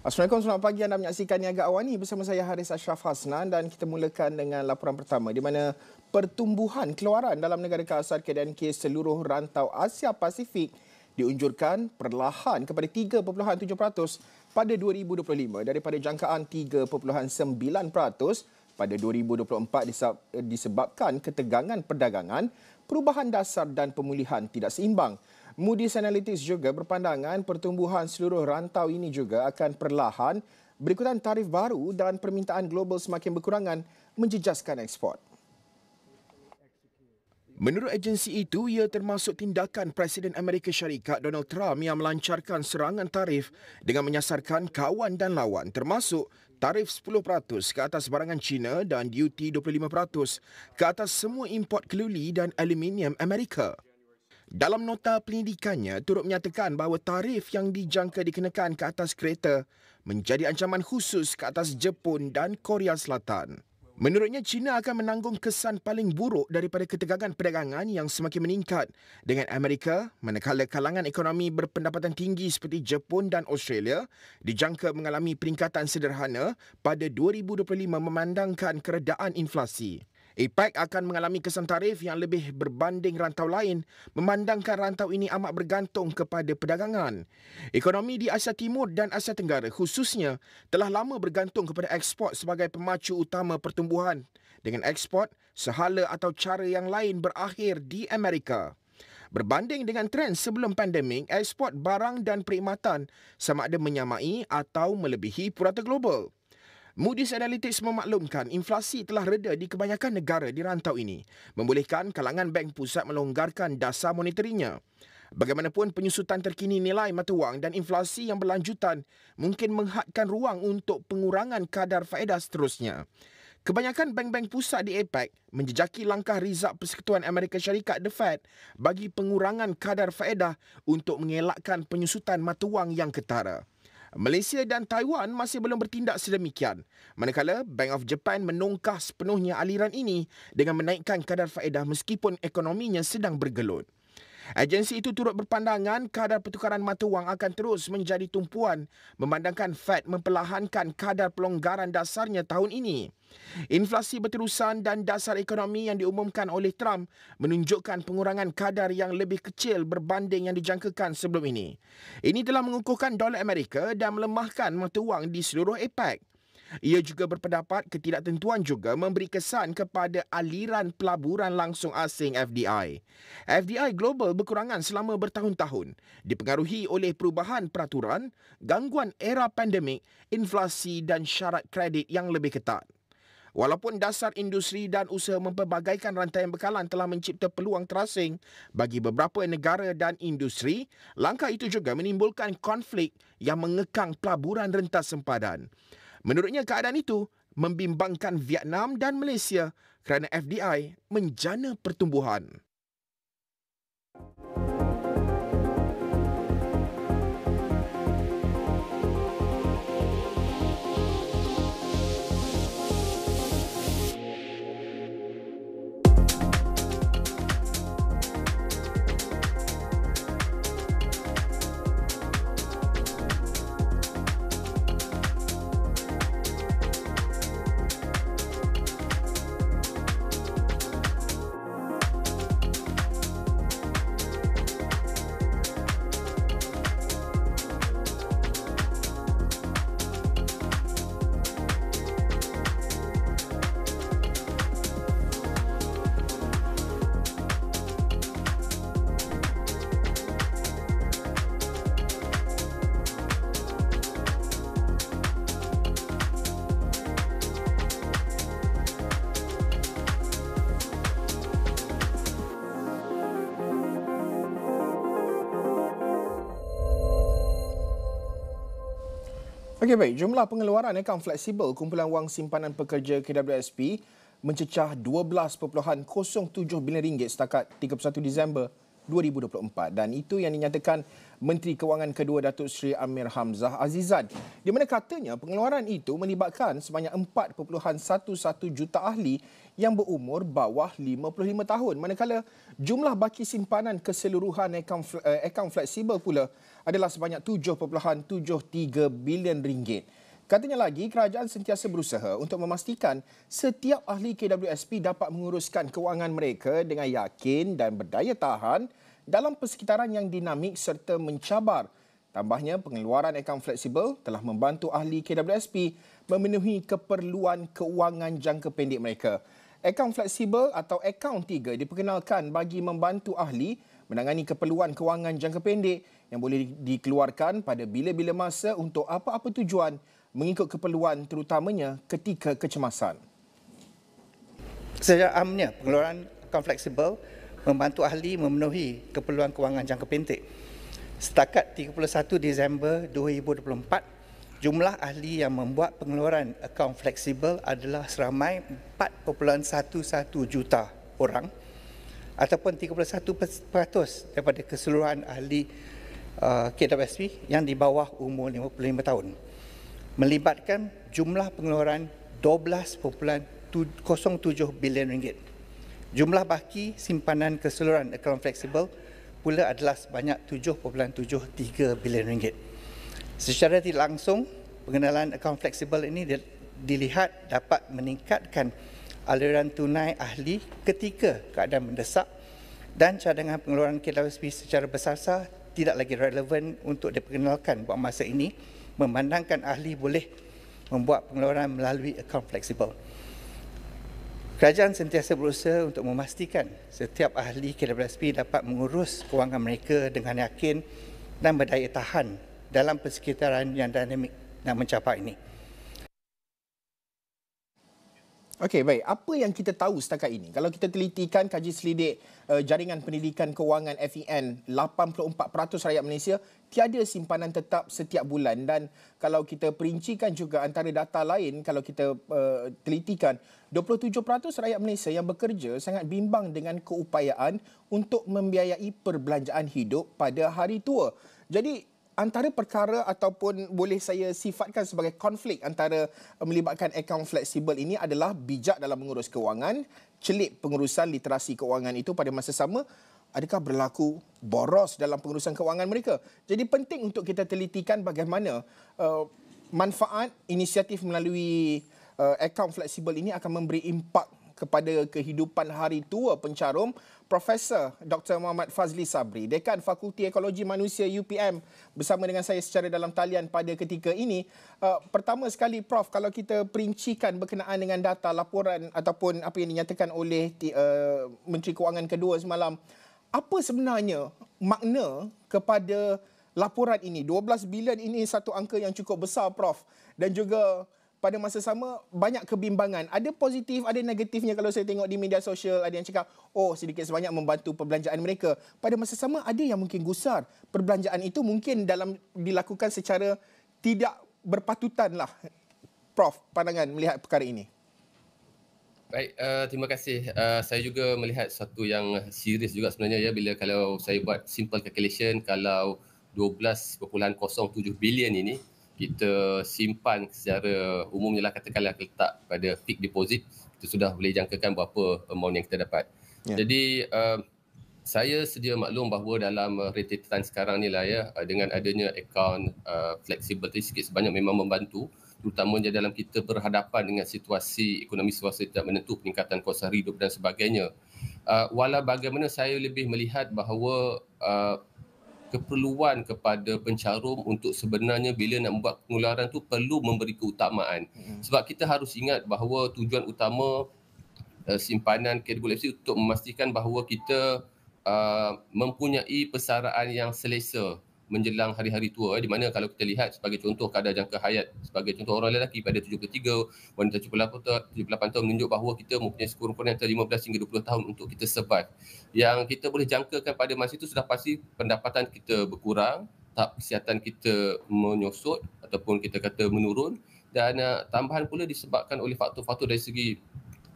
Assalamualaikum, selamat pagi. Anda menyaksikan Niaga AWANI bersama saya Harits Asyraf dan kita mulakan dengan laporan pertama di mana pertumbuhan keluaran dalam negara keasal keadaan kes seluruh rantau Asia Pasifik diunjurkan perlahan kepada 3.7% pada 2025 daripada jangkaan 3.9% pada 2024 disebabkan ketegangan perdagangan, perubahan dasar dan pemulihan tidak seimbang. Moody's Analytics juga berpandangan pertumbuhan seluruh rantau ini juga akan perlahan berikutan tarif baru dan permintaan global semakin berkurangan menjejaskan ekspor. Menurut agensi itu, ia termasuk tindakan Presiden Amerika Syarikat Donald Trump yang melancarkan serangan tarif dengan menyasarkan kawan dan lawan termasuk tarif 10% ke atas barangan China dan duty 25% ke atas semua import keluli dan aluminium Amerika. Dalam nota penyelidikannya, turut menyatakan bahawa tarif yang dijangka dikenakan ke atas kereta menjadi ancaman khusus ke atas Jepun dan Korea Selatan. Menurutnya, China akan menanggung kesan paling buruk daripada ketegangan perdagangan yang semakin meningkat dengan Amerika, manakala kalangan ekonomi berpendapatan tinggi seperti Jepun dan Australia dijangka mengalami peningkatan sederhana pada 2025 memandangkan keredaan inflasi. APEC akan mengalami kesan tarif yang lebih berbanding rantau lain memandangkan rantau ini amat bergantung kepada perdagangan. Ekonomi di Asia Timur dan Asia Tenggara khususnya telah lama bergantung kepada ekspor sebagai pemacu utama pertumbuhan dengan ekspor sehala atau cara yang lain berakhir di Amerika. Berbanding dengan trend sebelum pandemik, ekspor barang dan perkhidmatan sama ada menyamai atau melebihi purata global. Moody's Analytics memaklumkan inflasi telah reda di kebanyakan negara di rantau ini, membolehkan kalangan bank pusat melonggarkan dasar moneterinya. Bagaimanapun, penyusutan terkini nilai mata wang dan inflasi yang berlanjutan mungkin menghadkan ruang untuk pengurangan kadar faedah seterusnya. Kebanyakan bank-bank pusat di APEC menjejaki langkah Rizab Persekutuan Amerika Syarikat The Fed bagi pengurangan kadar faedah untuk mengelakkan penyusutan mata wang yang ketara. Malaysia dan Taiwan masih belum bertindak sedemikian, manakala Bank of Japan menongkah sepenuhnya aliran ini dengan menaikkan kadar faedah meskipun ekonominya sedang bergelut. Agensi itu turut berpandangan kadar pertukaran mata wang akan terus menjadi tumpuan memandangkan Fed memperlahankan kadar pelonggaran dasarnya tahun ini. Inflasi berterusan dan dasar ekonomi yang diumumkan oleh Trump menunjukkan pengurangan kadar yang lebih kecil berbanding yang dijangkakan sebelum ini. Ini telah mengukuhkan dolar Amerika dan melemahkan mata wang di seluruh APEC. Ia juga berpendapat ketidaktentuan juga memberi kesan kepada aliran pelaburan langsung asing FDI. FDI global berkurangan selama bertahun-tahun, dipengaruhi oleh perubahan peraturan, gangguan era pandemik, inflasi dan syarat kredit yang lebih ketat. Walaupun dasar industri dan usaha mempelbagaikan rantaian bekalan telah mencipta peluang terasing bagi beberapa negara dan industri, langkah itu juga menimbulkan konflik yang mengekang pelaburan rentas sempadan. Menurutnya, keadaan itu membimbangkan Vietnam dan Malaysia kerana FDI menjana pertumbuhan. Okey, baik. Jumlah pengeluaran akaun fleksibel kumpulan wang simpanan pekerja KWSP mencecah 12.07 bilion ringgit setakat 31 Disember 2024 dan itu yang dinyatakan Menteri Kewangan kedua Datuk Seri Amir Hamzah Azizan, di mana katanya pengeluaran itu melibatkan sebanyak 4.11 juta ahli yang berumur bawah 55 tahun. Manakala jumlah baki simpanan keseluruhan akaun fleksibel pula adalah sebanyak 7.73 bilion ringgit. Katanya lagi, kerajaan sentiasa berusaha untuk memastikan setiap ahli KWSP dapat menguruskan kewangan mereka dengan yakin dan berdaya tahan dalam persekitaran yang dinamik serta mencabar. Tambahnya, pengeluaran akaun fleksibel telah membantu ahli KWSP memenuhi keperluan keuangan jangka pendek mereka. Akaun fleksibel atau akaun 3 diperkenalkan bagi membantu ahli menangani keperluan kewangan jangka pendek yang boleh dikeluarkan pada bila-bila masa untuk apa-apa tujuan mengikut keperluan terutamanya ketika kecemasan. Secara amnya, pengeluaran akaun fleksibel membantu ahli memenuhi keperluan kewangan jangka pendek. Setakat 31 Disember 2024, jumlah ahli yang membuat pengeluaran akaun fleksibel adalah seramai 4.11 juta orang ataupun 31% daripada keseluruhan ahli KWSP yang di bawah umur 55 tahun. Melibatkan jumlah pengeluaran 12.07 bilion ringgit. Jumlah baki simpanan keseluruhan akaun fleksibel pula adalah sebanyak 7.73 bilion ringgit. Secara tidak langsung, pengenalan akaun fleksibel ini dilihat dapat meningkatkan aliran tunai ahli ketika keadaan mendesak dan cadangan pengeluaran KWSP secara besar tidak lagi relevan untuk diperkenalkan buat masa ini, memandangkan ahli boleh membuat pengeluaran melalui akaun fleksibel. Kerajaan sentiasa berusaha untuk memastikan setiap ahli KWSP dapat mengurus kewangan mereka dengan yakin dan berdaya tahan dalam persekitaran yang dinamik dan mencapai ini. Okey, baik. Apa yang kita tahu setakat ini? Kalau kita telitikan kaji selidik Jaringan Pendidikan Kewangan FEN, 84% rakyat Malaysia tiada simpanan tetap setiap bulan. Dan kalau kita perincikan juga antara data lain, kalau kita telitikan, 27% rakyat Malaysia yang bekerja sangat bimbang dengan keupayaan untuk membiayai perbelanjaan hidup pada hari tua. Jadi, antara perkara ataupun boleh saya sifatkan sebagai konflik antara melibatkan akaun fleksibel ini adalah bijak dalam mengurus kewangan, celik pengurusan literasi kewangan itu pada masa sama, adakah berlaku boros dalam pengurusan kewangan mereka. Jadi penting untuk kita telitikan bagaimana manfaat inisiatif melalui akaun fleksibel ini akan memberi impak kepada kehidupan hari tua pencarum. Profesor Dr. Muhammad Fazli Sabri, Dekan Fakulti Ekologi Manusia UPM, bersama dengan saya secara dalam talian pada ketika ini. Pertama sekali, Prof, kalau kita perincikan berkenaan dengan data laporan ataupun apa yang dinyatakan oleh Menteri Kewangan kedua semalam, apa sebenarnya makna kepada laporan ini? 12 bilion ini satu angka yang cukup besar, Prof. Dan juga pada masa sama, banyak kebimbangan. Ada positif, ada negatifnya kalau saya tengok di media sosial. Ada yang cakap, oh sedikit sebanyak membantu perbelanjaan mereka. Pada masa sama, ada yang mungkin gusar. Perbelanjaan itu mungkin dilakukan secara tidak berpatutan lah. Prof, pandangan melihat perkara ini. Baik, terima kasih. Saya juga melihat satu yang serius juga sebenarnya ya, bila kalau saya buat simple calculation, kalau 12.07 bilion ini, kita simpan secara umumnya lah, katakanlah letak pada fixed deposit, kita sudah boleh jangkakan berapa amount yang kita dapat. Jadi saya sedia maklum bahawa dalam retretan sekarang ni lah ya, dengan adanya akaun fleksibel sikit sebanyak memang membantu, terutamanya dalam kita berhadapan dengan situasi ekonomi swasta tidak menentu, peningkatan kos hidup dan sebagainya. Walau bagaimana, saya lebih melihat bahawa keperluan kepada pencarum untuk sebenarnya bila nak membuat pengeluaran tu perlu memberi keutamaan. Sebab kita harus ingat bahawa tujuan utama simpanan KWSP untuk memastikan bahawa kita mempunyai persaraan yang selesa menjelang hari-hari tua, di mana kalau kita lihat sebagai contoh kadar jangka hayat, sebagai contoh orang lelaki pada 73, wanita 78 tahun menunjuk bahawa kita mempunyai sekurang-kurangnya antara 15 hingga 20 tahun untuk kita survive. Yang kita boleh jangkakan pada masa itu sudah pasti pendapatan kita berkurang, tahap kesihatan kita menyosot ataupun kita kata menurun, dan tambahan pula disebabkan oleh faktor-faktor dari segi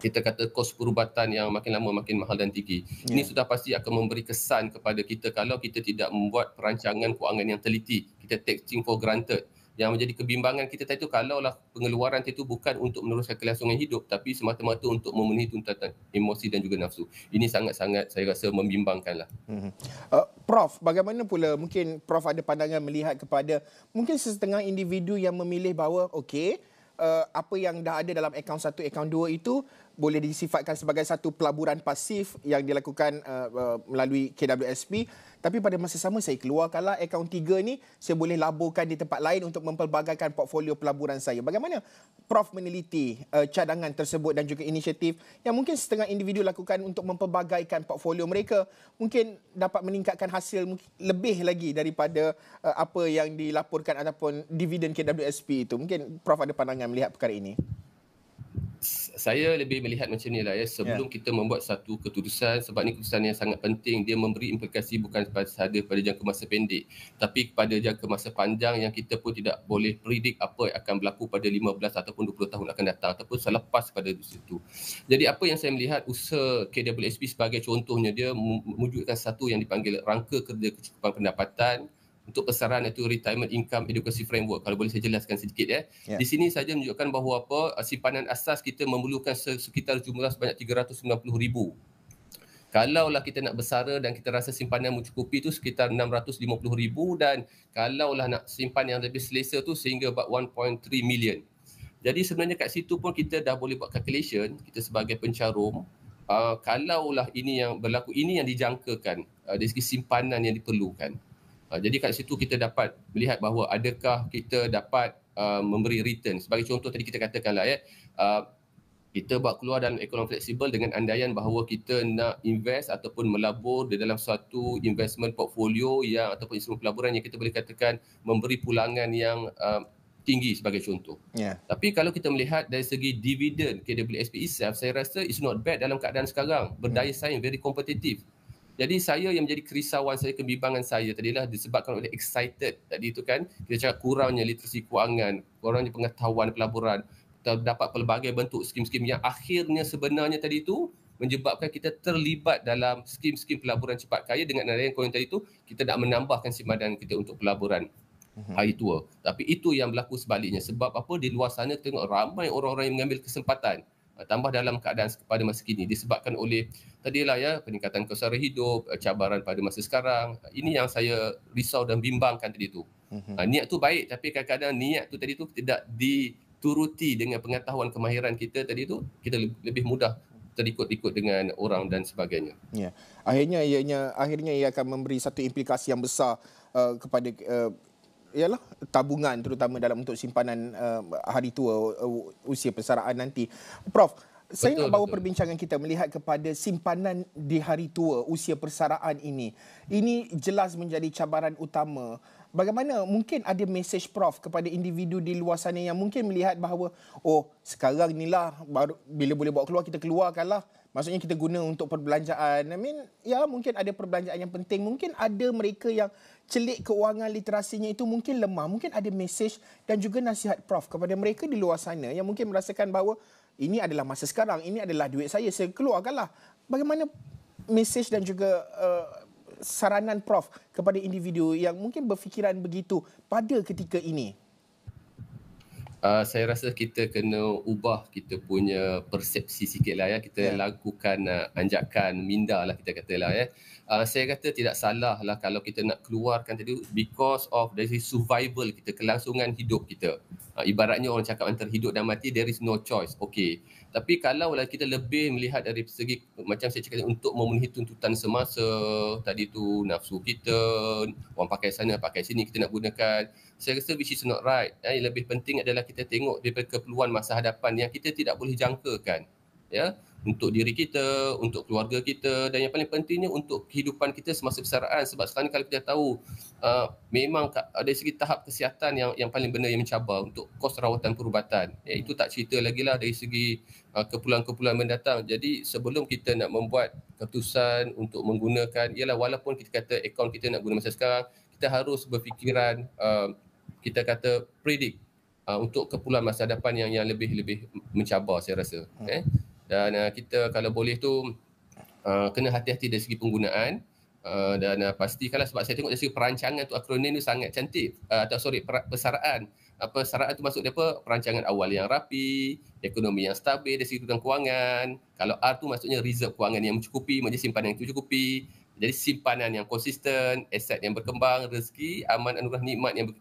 kita kata kos perubatan yang makin lama makin mahal dan tinggi. Ini sudah pasti akan memberi kesan kepada kita kalau kita tidak membuat perancangan kewangan yang teliti. Kita take things for granted. Yang menjadi kebimbangan kita tadi tu, kalaulah pengeluaran itu bukan untuk meneruskan kelangsungan hidup tapi semata-mata untuk memenuhi tuntutan emosi dan juga nafsu. Ini sangat-sangat saya rasa membimbangkanlah. Prof, bagaimana pula mungkin Prof ada pandangan melihat kepada mungkin setengah individu yang memilih bahawa okey, apa yang dah ada dalam akaun 1, akaun 2 itu boleh disifatkan sebagai satu pelaburan pasif yang dilakukan melalui KWSP, tapi pada masa sama saya keluarkanlah akaun 3 ni, saya boleh laburkan di tempat lain untuk mempelbagaikan portfolio pelaburan saya. Bagaimana Prof meneliti cadangan tersebut dan juga inisiatif yang mungkin setengah individu lakukan untuk mempelbagaikan portfolio mereka, mungkin dapat meningkatkan hasil lebih lagi daripada apa yang dilaporkan ataupun dividen KWSP itu. Mungkin Prof ada pandangan melihat perkara ini. Saya lebih melihat macam ni lah ya, sebelum kita membuat satu keputusan, sebab ni keputusan yang sangat penting, dia memberi implikasi bukan sahaja pada jangka masa pendek tapi kepada jangka masa panjang yang kita pun tidak boleh predict apa yang akan berlaku pada 15 ataupun 20 tahun akan datang ataupun selepas pada situ. Jadi apa yang saya melihat usaha KWSP sebagai contohnya, dia mewujudkan satu yang dipanggil rangka kerja kecukupan pendapatan untuk persaraan, itu Retirement Income Education Framework. Kalau boleh saya jelaskan sedikit ya. Di sini saja menunjukkan bahawa simpanan asas kita memerlukan sekitar jumlah sebanyak 390,000. Kalaulah kita nak bersara dan kita rasa simpanan mencukupi tu sekitar 650,000, dan kalaulah nak simpan yang lebih selesa tu sehingga about 1.3 million. Jadi sebenarnya kat situ pun kita dah boleh buat calculation, kita sebagai pencarum, kalaulah ini yang berlaku, ini yang dijangkakan dari segi simpanan yang diperlukan. Jadi kat situ kita dapat melihat bahawa adakah kita dapat memberi return. Sebagai contoh tadi kita katakanlah ya, kita buat keluar dalam akaun fleksibel dengan andaian bahawa kita nak invest ataupun melabur di dalam suatu investment portfolio yang ataupun instrumen pelaburan yang kita boleh katakan memberi pulangan yang tinggi sebagai contoh. Tapi kalau kita melihat dari segi dividen KWSP itself, saya rasa it's not bad dalam keadaan sekarang. Berdaya saing, very kompetitif. Jadi saya yang menjadi kerisauan saya, kebimbangan saya tadilah disebabkan oleh excited tadi itu kan, kita cakap kurangnya literasi kewangan, kurangnya pengetahuan pelaburan, terdapat pelbagai bentuk skim-skim yang akhirnya sebenarnya tadi itu menyebabkan kita terlibat dalam skim-skim pelaburan cepat kaya dengan adanya koin tadi itu, kita nak menambahkan simpanan kita untuk pelaburan hari tua. Tapi itu yang berlaku sebaliknya. Sebab apa? Di luar sana tengok ramai orang-orang yang mengambil kesempatan, tambah dalam keadaan pada masa kini disebabkan oleh tadilah ya, peningkatan kos sara hidup, cabaran pada masa sekarang. Ini yang saya risau dan bimbangkan tadi tu. Niat tu baik, tapi kadang-kadang niat tu tadi tu tidak dituruti dengan pengetahuan kemahiran kita tadi tu, kita lebih mudah terikut-ikut dengan orang dan sebagainya. Ya. Akhirnya ia akan memberi satu implikasi yang besar kepada ialah tabungan, terutama dalam untuk simpanan hari tua, usia persaraan nanti. Prof, saya nak bawa perbincangan kita melihat kepada simpanan di hari tua, usia persaraan ini. Ini jelas menjadi cabaran utama. Bagaimana mungkin ada mesej Prof kepada individu di luar sana yang mungkin melihat bahawa sekarang inilah baru bila boleh bawa keluar, kita keluarkanlah. Maksudnya kita guna untuk perbelanjaan. Mungkin ada perbelanjaan yang penting. Mungkin ada mereka yang celik keuangan literasinya itu mungkin lemah. Mungkin ada mesej dan juga nasihat Prof kepada mereka di luar sana yang mungkin merasakan bahawa ini adalah masa sekarang, ini adalah duit saya keluarkanlah. Bagaimana mesej dan juga saranan Prof kepada individu yang mungkin berfikiran begitu pada ketika ini? Saya rasa kita kena ubah kita punya persepsi sikit lah ya. Kita lakukan anjakan minda lah kita katalah ya. Saya kata tidak salah lah kalau kita nak keluarkan tadi because of dari survival kita, kelangsungan hidup kita. Ibaratnya orang cakap antara hidup dan mati, there is no choice. Okey. Tapi kalau lah kita lebih melihat dari segi macam saya cakap untuk memenuhi tuntutan semasa tadi tu, nafsu kita, orang pakai sana pakai sini kita nak gunakan, saya rasa which is not right. Yang lebih penting adalah kita tengok daripada keperluan masa hadapan yang kita tidak boleh jangkakan ya, untuk diri kita, untuk keluarga kita, dan yang paling pentingnya untuk kehidupan kita semasa persaraan. Sebab sekarang kalau kita tahu memang dari segi tahap kesihatan yang paling benar yang mencabar untuk kos rawatan perubatan. Itu tak cerita lagi lah dari segi keperluan-keperluan mendatang. Jadi sebelum kita nak membuat keputusan untuk menggunakan, ialah walaupun kita kata akaun kita nak guna masa sekarang, kita harus berfikiran, kita kata predict untuk keperluan masa depan yang lebih mencabar saya rasa. Dan kita kalau boleh tu kena hati-hati dari segi penggunaan, dan pastikanlah, sebab saya tengok dari segi perancangan tu akronim tu sangat cantik, persaraan persaraan tu masuk dia apa? Perancangan awal yang rapi, ekonomi yang stabil dari segi kewangan. Kalau R tu maksudnya reserve kewangan yang mencukupi, maksudnya simpanan yang mencukupi. Jadi simpanan yang konsisten, aset yang berkembang, rezeki, aman, anugerah, nikmat yang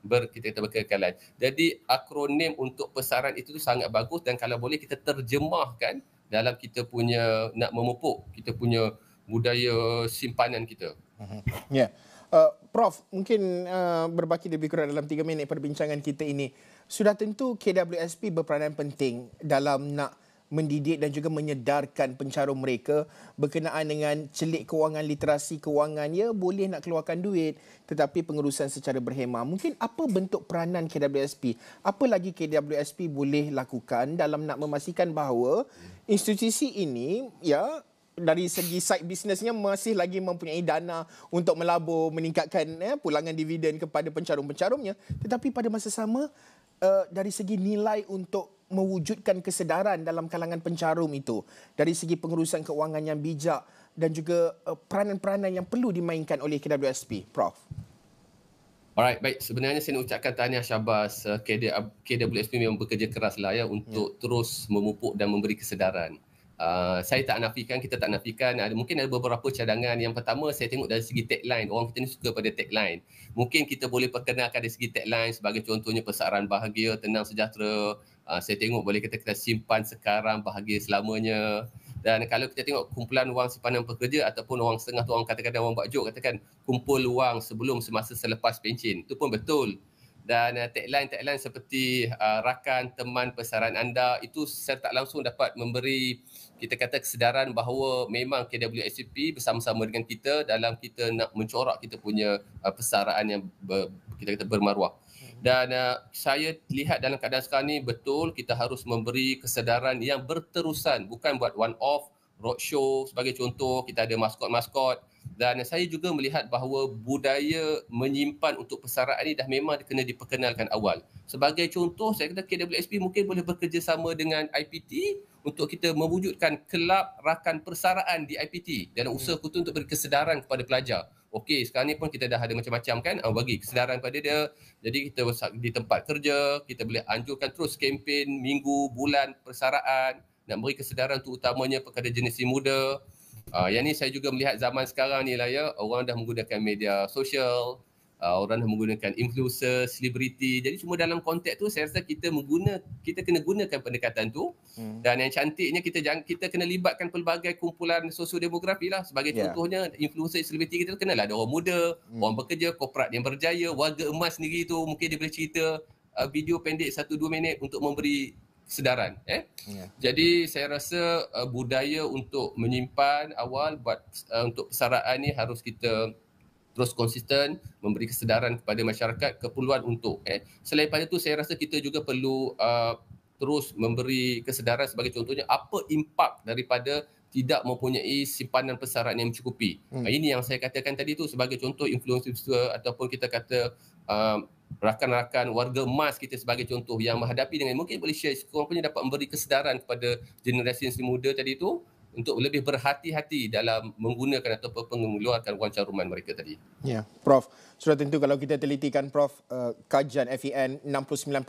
berkekalan. Jadi akronim untuk persaraan itu sangat bagus dan kalau boleh kita terjemahkan dalam kita punya nak memupuk kita punya budaya simpanan kita. Ya. Prof, mungkin berbaki lebih kurang dalam 3 minit perbincangan kita ini. Sudah tentu KWSP berperanan penting dalam nak mendidik dan juga menyedarkan pencarum mereka berkenaan dengan celik kewangan, literasi kewangan. Ya, boleh nak keluarkan duit tetapi pengurusan secara berhemah. Mungkin apa bentuk peranan KWSP? Apa lagi KWSP boleh lakukan dalam nak memastikan bahawa institusi ini ya dari segi side bisnesnya masih lagi mempunyai dana untuk melabur, meningkatkan pulangan dividen kepada pencarum-pencarumnya, tetapi pada masa sama dari segi nilai untuk mewujudkan kesedaran dalam kalangan pencarum itu, dari segi pengurusan kewangan yang bijak dan juga peranan-peranan yang perlu dimainkan oleh KWSP, Prof. Alright, baik. Sebenarnya saya nak ucapkan tahniah syabas KWSP memang bekerja keras lah ya untuk terus memupuk dan memberi kesedaran. Saya tak nafikan, kita tak nafikan, mungkin ada beberapa cadangan. Yang pertama, saya tengok dari segi tagline, orang kita ni suka pada tagline. Mungkin kita boleh perkenalkan dari segi tagline sebagai contohnya persaraan bahagia, tenang, sejahtera. Saya tengok boleh kita simpan sekarang, bahagia selamanya. Dan kalau kita tengok kumpulan wang simpanan pekerja ataupun wang setengah tu, orang katakan wang bakjok, katakan kumpul wang sebelum, semasa, selepas pencen. Itu pun betul. Dan tagline-tagline seperti rakan, teman, persaraan anda, itu secara tak langsung dapat memberi kita kata kesedaran bahawa memang KWSP bersama-sama dengan kita dalam kita nak mencorak kita punya persaraan yang kita kata bermaruah. Dan saya lihat dalam keadaan sekarang ni betul kita harus memberi kesedaran yang berterusan, bukan buat one off roadshow sebagai contoh, kita ada maskot-maskot. Dan saya juga melihat bahawa budaya menyimpan untuk persaraan ini dah memang kena diperkenalkan awal. Sebagai contoh, saya kata KWSP mungkin boleh bekerjasama dengan IPT untuk kita mewujudkan kelab rakan persaraan di IPT dalam usaha kita untuk beri kesedaran kepada pelajar. Okey, sekarang ni pun kita dah ada macam-macam kan, bagi kesedaran pada dia. Jadi kita di tempat kerja, kita boleh anjurkan terus kempen minggu, bulan persaraan, nak beri kesedaran tu utamanya kepada generasi muda. Yang ni saya juga melihat zaman sekarang ni lah ya, orang dah menggunakan media sosial, orang dah menggunakan influencer, selebriti. Jadi cuma dalam konteks tu saya rasa kita kena gunakan pendekatan tu. Dan yang cantiknya kita kena libatkan pelbagai kumpulan sosiodemografi lah. Sebagai contohnya influencer, selebriti kita kenalah ada orang muda, orang bekerja, korporat yang berjaya, warga emas sendiri tu mungkin dia boleh cerita video pendek 1-2 minit untuk memberi kesedaran. Jadi saya rasa budaya untuk menyimpan awal untuk persaraan ni harus kita terus konsisten memberi kesedaran kepada masyarakat, keperluan untuk selain pada itu saya rasa kita juga perlu terus memberi kesedaran sebagai contohnya apa impak daripada tidak mempunyai simpanan persaraan yang mencukupi. Ini yang saya katakan tadi tu sebagai contoh influencer ataupun kita kata rakan-rakan warga emas kita sebagai contoh yang menghadapi dengan mungkin boleh share sekurang-kurangnya dapat memberi kesedaran kepada generasi muda tadi tu untuk lebih berhati-hati dalam menggunakan atau mengeluarkan wang caruman mereka tadi. Ya, Prof. Sudah tentu kalau kita telitikan Prof, kajian FEN 69%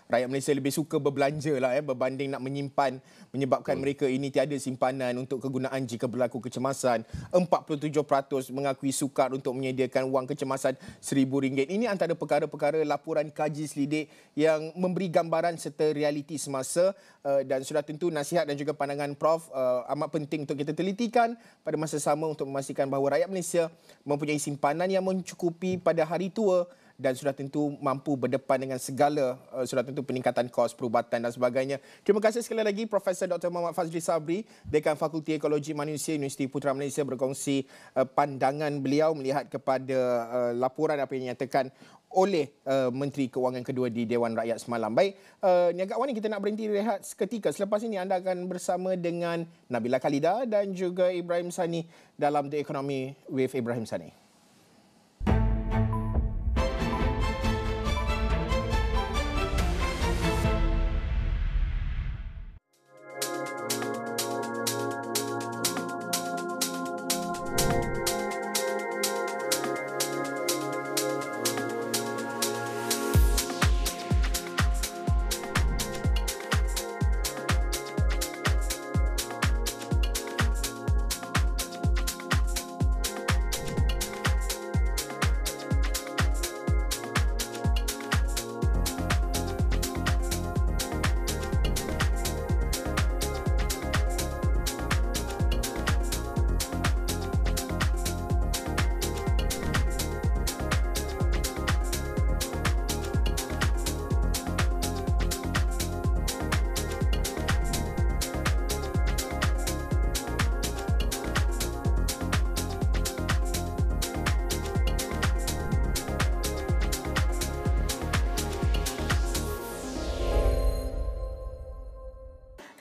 rakyat Malaysia lebih suka berbelanja lah berbanding nak menyimpan, menyebabkan mereka ini tiada simpanan untuk kegunaan jika berlaku kecemasan. 47% mengakui sukar untuk menyediakan wang kecemasan RM1,000. Ini antara perkara-perkara laporan kaji selidik yang memberi gambaran serta realiti semasa dan sudah tentu nasihat dan juga pandangan Prof amat penting untuk kita telitikan pada masa sama untuk memastikan bahawa rakyat Malaysia mempunyai simpanan yang mencukupi pada hari tua dan sudah tentu mampu berdepan dengan segala sudah tentu peningkatan kos perubatan dan sebagainya. Terima kasih sekali lagi Profesor Dr. Muhammad Fazli Sabri, Dekan Fakulti Ekologi Manusia Universiti Putra Malaysia berkongsi pandangan beliau melihat kepada laporan apa yang dinyatakan oleh Menteri Kewangan kedua di Dewan Rakyat semalam. Baik, Niaga AWANI kita nak berhenti rehat seketika. Selepas ini anda akan bersama dengan Nabilah Khaleeda dan juga Ibrahim Sani dalam The Economy with Ibrahim Sani.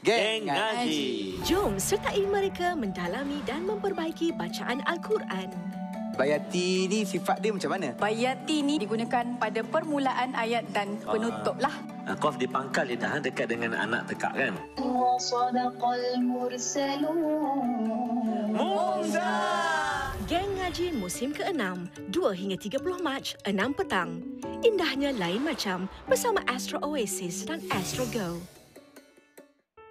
Geng Ngaji. Jom sertai mereka mendalami dan memperbaiki bacaan Al-Quran. Bayati ni sifat dia macam mana? Bayati ni digunakan pada permulaan ayat dan penutup lah. Qaf di pangkal lidah dekat dengan anak tekak kan? Mumza! Geng Ngaji musim ke-6, 2 hingga 30 Mac, 6 petang. Indahnya lain macam bersama Astro Oasis dan Astro Go.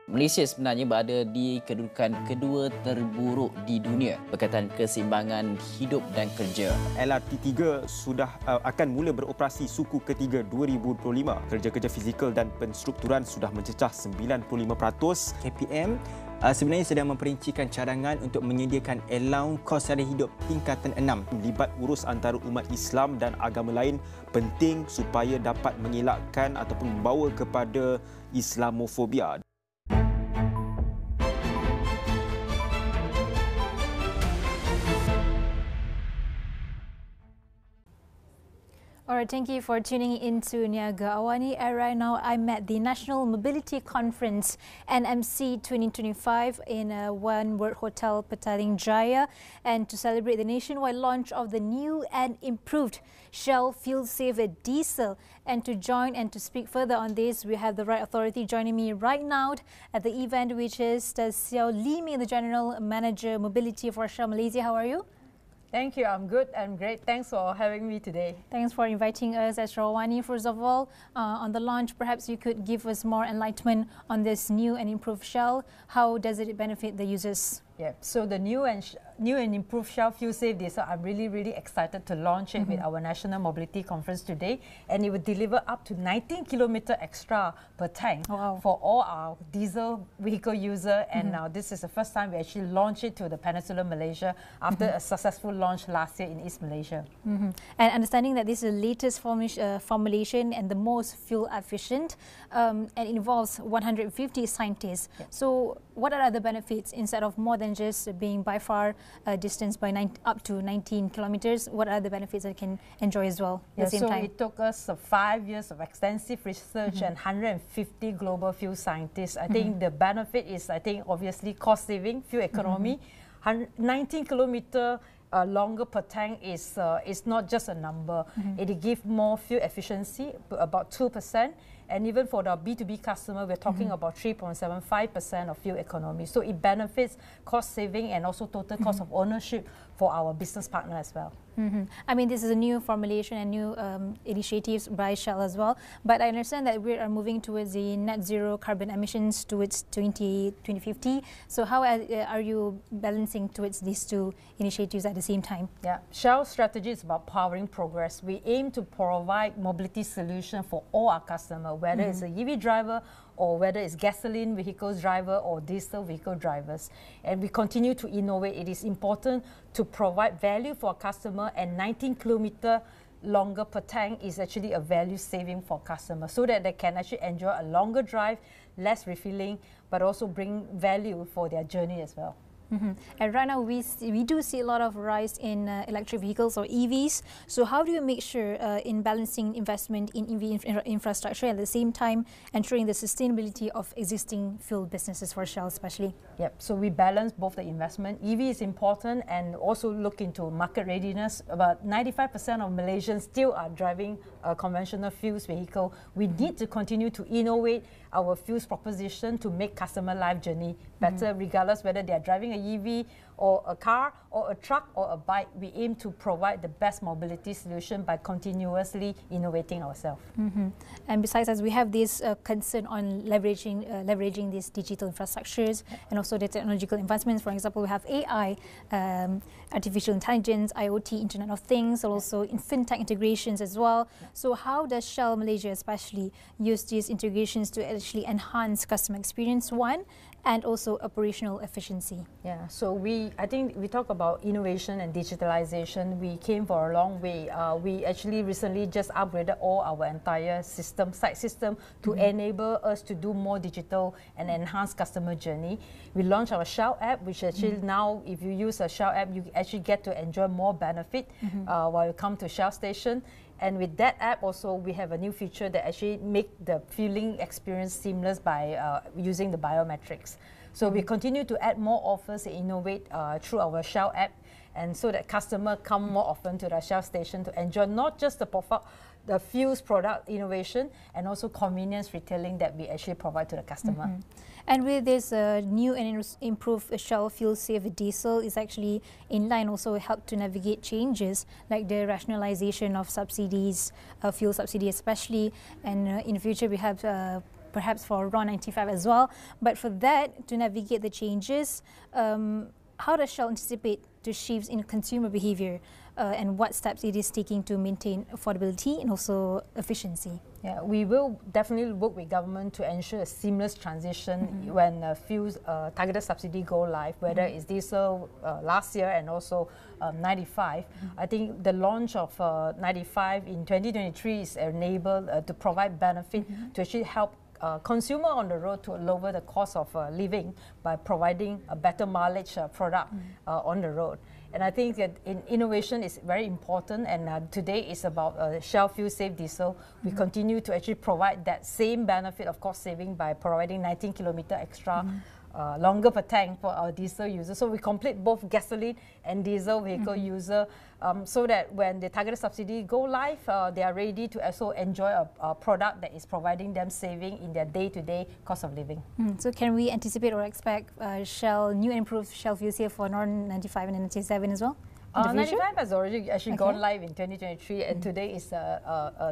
Malaysia sebenarnya berada di kedudukan kedua terburuk di dunia berkaitan keseimbangan hidup dan kerja. LRT3 sudah akan mula beroperasi suku ketiga 2025. Kerja-kerja fizikal dan penstrukturan sudah mencecah 95%. KPM sebenarnya sedang memperincikan cadangan untuk menyediakan allowance kos sara hidup tingkatan 6. Melibat urus antara umat Islam dan agama lain penting supaya dapat mengelakkan ataupun membawa kepada Islamofobia. Alright, thank you for tuning into Niaga AWANI. Right now, I'm at the National Mobility Conference NMC 2025 in One World Hotel, Petaling Jaya, and to celebrate the nationwide launch of the new and improved Shell Fuel Saver Diesel. And to join and to speak further on this, we have the Right Authority joining me right now at the event, which is Xiao Limi, the General Manager Mobility for Shell Malaysia. How are you? Thank you. I'm good. I'm great. Thanks for having me today. Thanks for inviting us, Astro. AWANI, first of all, on the launch, perhaps you could give us more enlightenment on this new and improved Shell. How does it benefit the users? Yeah, so the new and improved Shell Fuel Safe Diesel, I'm really excited to launch it with our National Mobility Conference today, and it will deliver up to 19 kilometer extra per tank for all our diesel vehicle user. And now this is the first time we actually launch it to the Peninsula Malaysia after a successful launch last year in East Malaysia. And understanding that this is the latest formulation and the most fuel efficient, and it involves 150 scientists. Yep. So what are the benefits instead of more than just being by far distance by up to 19 kilometers? What are the benefits that can enjoy as well at the same time? It took us 5 years of extensive research and 150 global fuel scientists. I think the benefit is, obviously cost saving, fuel economy. 19 kilometer longer per tank is not just a number. It gives more fuel efficiency, about 2%. And even for the B2B customer, we're talking about 3.75% of fuel economy. So it benefits cost saving and also total cost of ownership for our business partner as well. I mean, this is a new formulation and new initiatives by Shell as well. But I understand that we are moving towards the net zero carbon emissions towards 2050. So how are you balancing towards these two initiatives at the same time? Yeah, Shell's strategy is about powering progress. We aim to provide mobility solution for all our customers, whether it's a EV driver or whether it's gasoline vehicles driver or diesel vehicle drivers. And we continue to innovate. It is important to provide value for our customer, and 19 kilometer longer per tank is actually a value saving for customers so that they can actually enjoy a longer drive, less refilling, but also bring value for their journey as well. And right now we do see a lot of rise in electric vehicles or EVs. So how do you make sure in balancing investment in EV infrastructure at the same time ensuring the sustainability of existing fuel businesses for Shell especially? Yep, so we balance both the investment. EV is important and also look into market readiness. About 95% of Malaysians still are driving a conventional fuels vehicle. We need to continue to innovate our fuels proposition to make customer life journey better, regardless whether they are driving a EV or a car or a truck or a bike. We aim to provide the best mobility solution by continuously innovating ourselves. And besides that, we have this concern on leveraging these digital infrastructures and also the technological advancements. For example, we have AI, artificial intelligence, IoT, Internet of Things, also in fintech integrations as well. So how does Shell Malaysia especially use these integrations to actually enhance customer experience, one, and also operational efficiency? Yeah, so I think we talk about innovation and digitalization. We came for a long way. We actually recently just upgraded all our entire site system to enable us to do more digital and enhance customer journey. We launched our Shell app, which actually now, if you use a Shell app, you actually get to enjoy more benefit while you come to Shell station. And with that app also, we have a new feature that actually make the filling experience seamless by using the biometrics. So we continue to add more offers and innovate through our Shell app, and so that customers come more often to the Shell station to enjoy not just the fuels product innovation and also convenience retailing that we actually provide to the customer. And with this new and improved Shell Fuel Safe Diesel is actually in line also help to navigate changes like the rationalization of subsidies, fuel subsidy especially, and in the future we have perhaps for RON 95 as well. But for that, to navigate the changes, how does Shell anticipate the shifts in consumer behavior and what steps it is taking to maintain affordability and also efficiency? Yeah, we will definitely work with government to ensure a seamless transition when fuels targeted subsidy go live, whether it's diesel last year and also 95. I think the launch of 95 in 2023 is enabled to provide benefit to actually help consumer on the road to lower the cost of living by providing a better mileage product on the road. And I think that innovation is very important, and today is about Shell Fuel Safe Diesel. We continue to actually provide that same benefit of cost saving by providing 19 kilometer extra longer per tank for our diesel users. So we complete both gasoline and diesel vehicle user so that when the targeted subsidy go live, they are ready to also enjoy a product that is providing them saving in their day-to-day cost of living. So can we anticipate or expect Shell new and improved Shell Fuel Safe for RON 95 and 97 as well? 95 has already actually gone live in 2023, and today is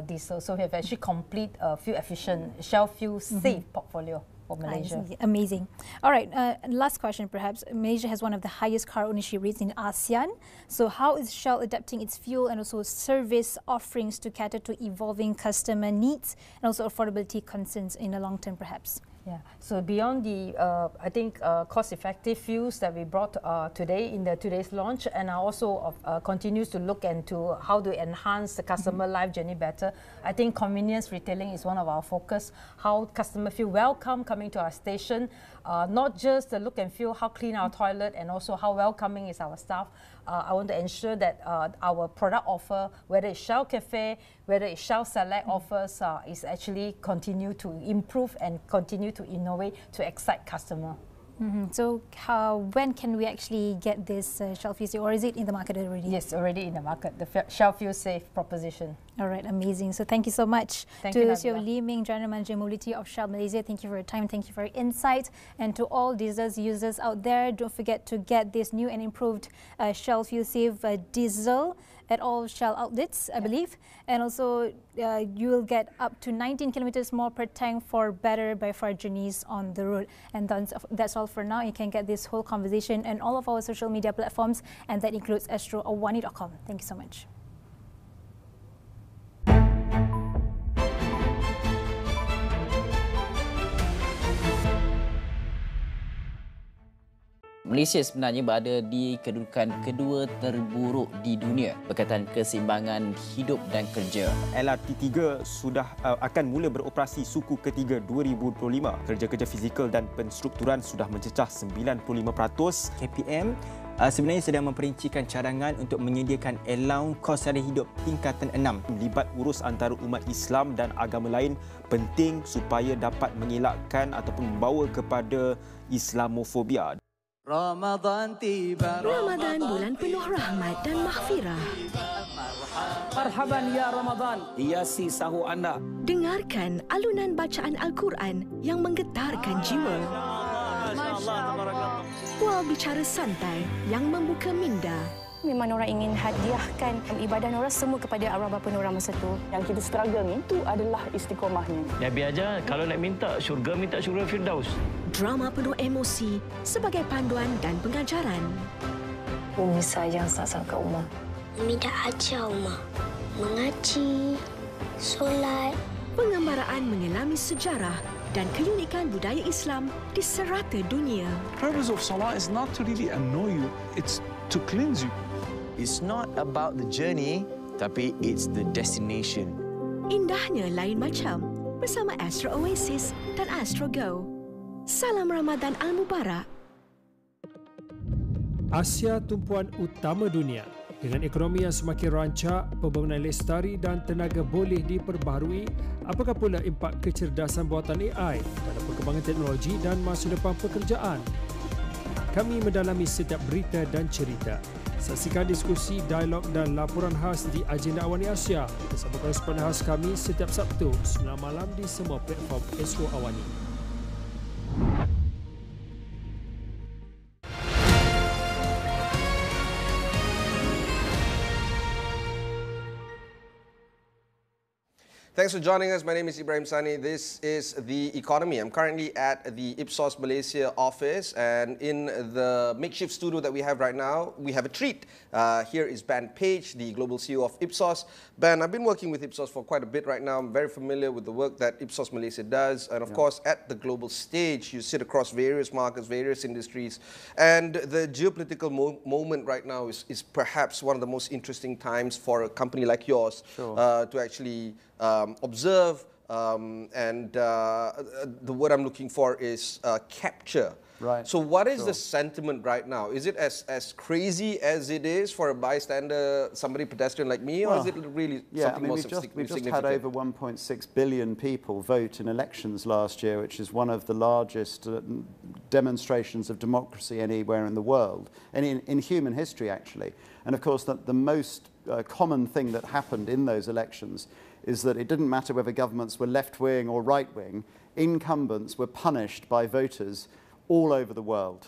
diesel. So we have actually complete fuel efficient Shell Fuel Safe portfolio for Malaysia. Amazing. All right, last question perhaps. Malaysia has one of the highest car ownership rates in ASEAN. So how is Shell adapting its fuel and also service offerings to cater to evolving customer needs and also affordability concerns in the long term perhaps? Yeah, so beyond the, I think, cost-effective fuels that we brought today in today's launch, and also continues to look into how to enhance the customer life journey better. I think convenience retailing is one of our focus, how customers feel welcome coming to our station, not just the look and feel, how clean our toilet, and also how welcoming is our staff. I want to ensure that our product offer, whether it's Shell Cafe, whether it's Shell Select offers, is actually continue to improve and continue to innovate to excite customer. So when can we actually get this Shell Fuel Safe, or is it in the market already? Yes, already in the market, the Shell Fuel Safe proposition. All right, amazing. So thank you so much to Sir Lee Ming, General Manager Mobility of Shell Malaysia. Thank you for your time, thank you for your insight. And to all diesel users out there, don't forget to get this new and improved Shell Fuel Safe diesel at all Shell outlets, I believe. And also, you will get up to 19 kilometers more per tank for better by far journeys on the road. And that's all for now. You can get this whole conversation on all of our social media platforms, and that includes AWANI.com. Thank you so much. Malaysia sebenarnya berada di kedudukan kedua terburuk di dunia berkaitan keseimbangan hidup dan kerja. LRT3 sudah akan mula beroperasi suku ketiga 2025. Kerja-kerja fizikal dan penstrukturan sudah mencecah 95%. KPM sebenarnya sedang memperincikan cadangan untuk menyediakan allowance kos sara hidup tingkatan 6. Libat urus antara umat Islam dan agama lain penting supaya dapat mengelakkan ataupun membawa kepada Islamofobia. Ramadan tiba. Ramadan bulan penuh rahmat dan maghfirah. Marhaban ya Ramadan. Hiasi sahur anda. Dengarkan alunan bacaan Al-Quran yang menggetarkan jiwa. Bual bicara santai yang membuka minda. Memang orang ingin hadiahkan ibadah Nora semua kepada arwah bapa Nora masa tu. Yang kita struggle ni itu adalah istiqomahnya. Nabi ajar kalau nak minta syurga Firdaus. Drama penuh emosi sebagai panduan dan pengajaran. Umi sayang sasal ke Umar. Umi dah ajar Umar mengaji, solat. Pengambaraan mengelami sejarah dan keunikan budaya Islam di serata dunia. The purpose of salah is not to really annoy you, it's to cleanse you. It's not about the journey, tapi it's the destination. Indahnya lain macam bersama Astro Oasis dan Astro Go. Salam Ramadan Al-Mubarak. Asia tumpuan utama dunia Dengan ekonomi yang semakin rancak, pembangunan lestari dan tenaga boleh diperbaharui, apakah pula impak kecerdasan buatan AI dalam perkembangan teknologi dan masa depan pekerjaan? Kami mendalami setiap berita dan cerita. Saksikan diskusi, dialog dan laporan khas di Agenda Awani Asia bersama koresponden khas kami setiap Sabtu 9 malam di semua platform Astro Awani. Thanks for joining us. My name is Ibrahim Sani. This is The Economy. I'm currently at the Ipsos Malaysia office, and in the makeshift studio that we have right now, we have a treat. Here is Ben Page, the global CEO of Ipsos. Ben, I've been working with Ipsos for quite a bit right now. I'm very familiar with the work that Ipsos Malaysia does, and of course, at the global stage, you sit across various markets, various industries, and the geopolitical moment right now is perhaps one of the most interesting times for a company like yours to actually observe, and the word I'm looking for is capture. Right. So what is the sentiment right now? Is it as crazy as it is for a bystander, somebody pedestrian like me, or is it really something more significant? We've just had over 1.6 billion people vote in elections last year, which is one of the largest demonstrations of democracy anywhere in the world, and in human history, actually. And of course, the most common thing that happened in those elections is that it didn't matter whether governments were left-wing or right-wing, incumbents were punished by voters all over the world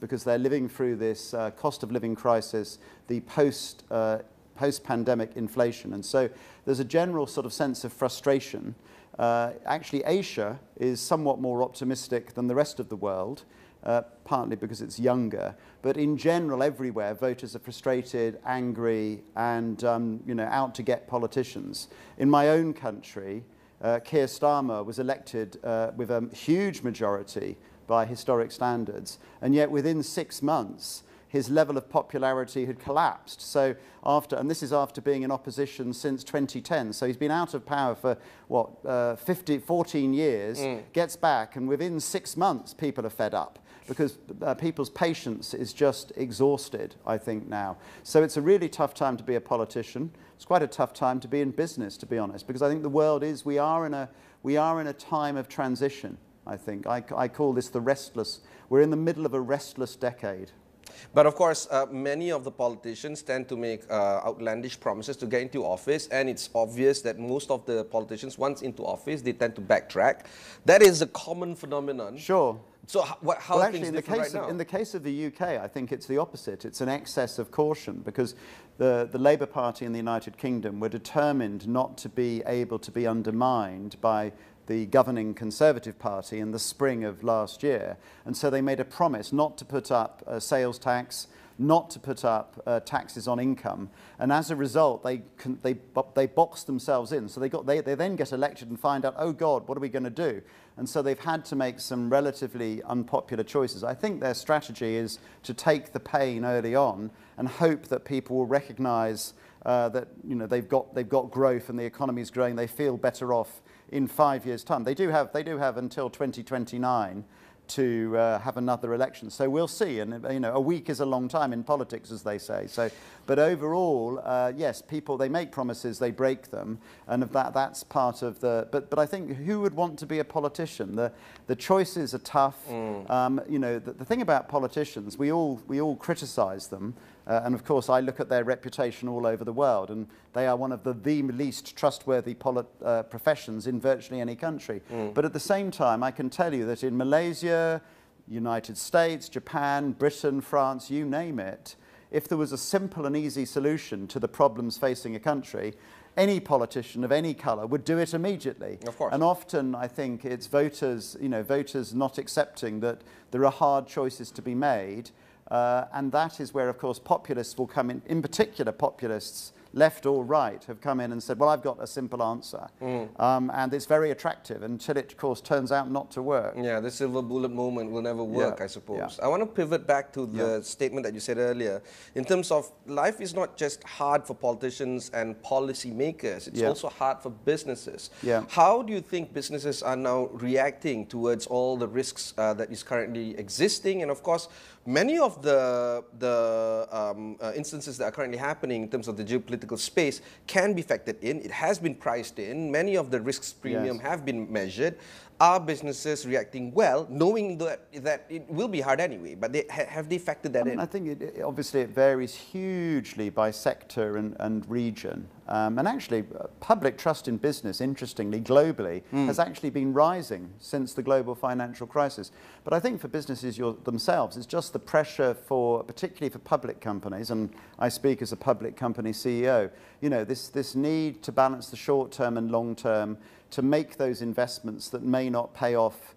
because they're living through this cost of living crisis, the post-pandemic inflation. And so there's a general sort of sense of frustration. Actually, Asia is somewhat more optimistic than the rest of the world, partly because it's younger. But in general, everywhere, voters are frustrated, angry, and out to get politicians. In my own country, Keir Starmer was elected with a huge majority by historic standards, and yet within 6 months, his level of popularity had collapsed. So and this is after being in opposition since 2010. So he's been out of power for, 14 years, gets back, and within 6 months, people are fed up because people's patience is just exhausted, I think, now. So it's a really tough time to be a politician. It's quite a tough time to be in business, to be honest, because I think the world we are in a time of transition, I think. I call this we're in the middle of a restless decade. But of course, many of the politicians tend to make outlandish promises to get into office, and it's obvious that most of the politicians, once into office, they tend to backtrack. That is a common phenomenon. Sure. So how are things different right now? In the case of the UK, I think it's the opposite. It's an excess of caution because the Labour Party in the United Kingdom were determined not to be able to be undermined by the governing Conservative Party in the spring of last year. And so they made a promise not to put up a sales tax, not to put up taxes on income. And as a result, they boxed themselves in. So they then get elected and find out, oh God, what are we going to do? And so they've had to make some relatively unpopular choices. I think their strategy is to take the pain early on and hope that people will recognise that they've got growth and the economy is growing. They feel better off in 5 years' time. They do have until 2029 to have another election. So we'll see. And a week is a long time in politics, as they say. So, but overall, yes, they make promises, they break them, and that's part of the. But I think who would want to be a politician? The choices are tough. The thing about politicians, we all criticise them. And of course, I look at their reputation all over the world, and they are one of the least trustworthy professions in virtually any country. But at the same time, I can tell you that in Malaysia, United States, Japan, Britain, France, you name it, if there was a simple and easy solution to the problems facing a country, any politician of any colour would do it immediately. Of course. And often, I think, it's voters not accepting that there are hard choices to be made. And that is where, of course, populists will come in particular populists, left or right, have come in and said, well, I've got a simple answer. And it's very attractive until it, of course, turns out not to work. Yeah, the silver bullet moment will never work, I suppose. I want to pivot back to the statement that you said earlier. In terms of life is not just hard for politicians and policy makers, it's also hard for businesses. How do you think businesses are now reacting towards all the risks that is currently existing? And of course, many of the instances that are currently happening in terms of the geopolitical space can be factored in. It has been priced in. Many of the risks premium have been measured. Are businesses reacting well, knowing that it will be hard anyway? But have they factored that in? I think obviously it varies hugely by sector and region. And actually, public trust in business, interestingly, globally, has actually been rising since the global financial crisis. But I think for businesses themselves, it's just the pressure particularly for public companies, and I speak as a public company CEO, you know, this need to balance the short term and long term, to make those investments that may not pay off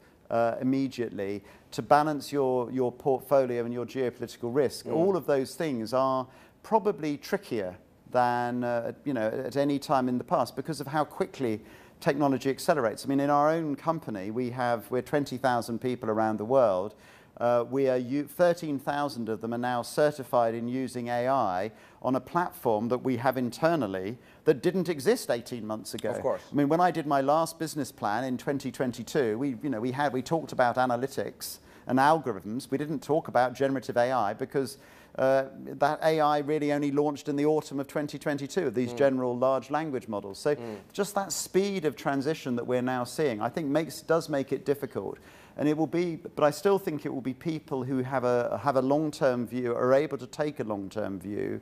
immediately, to balance your portfolio and your geopolitical risk. All of those things are probably trickier than you know, at any time in the past, because of how quickly technology accelerates. I mean, in our own company, we're 20,000 people around the world. 13,000 of them are now certified in using AI on a platform that we have internally that didn't exist 18 months ago. Of course. I mean, when I did my last business plan in 2022, we talked about analytics and algorithms. We didn't talk about generative AI because that AI really only launched in the autumn of 2022, these general large language models. So just that speed of transition that we're now seeing, I think does make it difficult. And it will be, but I still think it will be people who have a long-term view, are able to take a long-term view,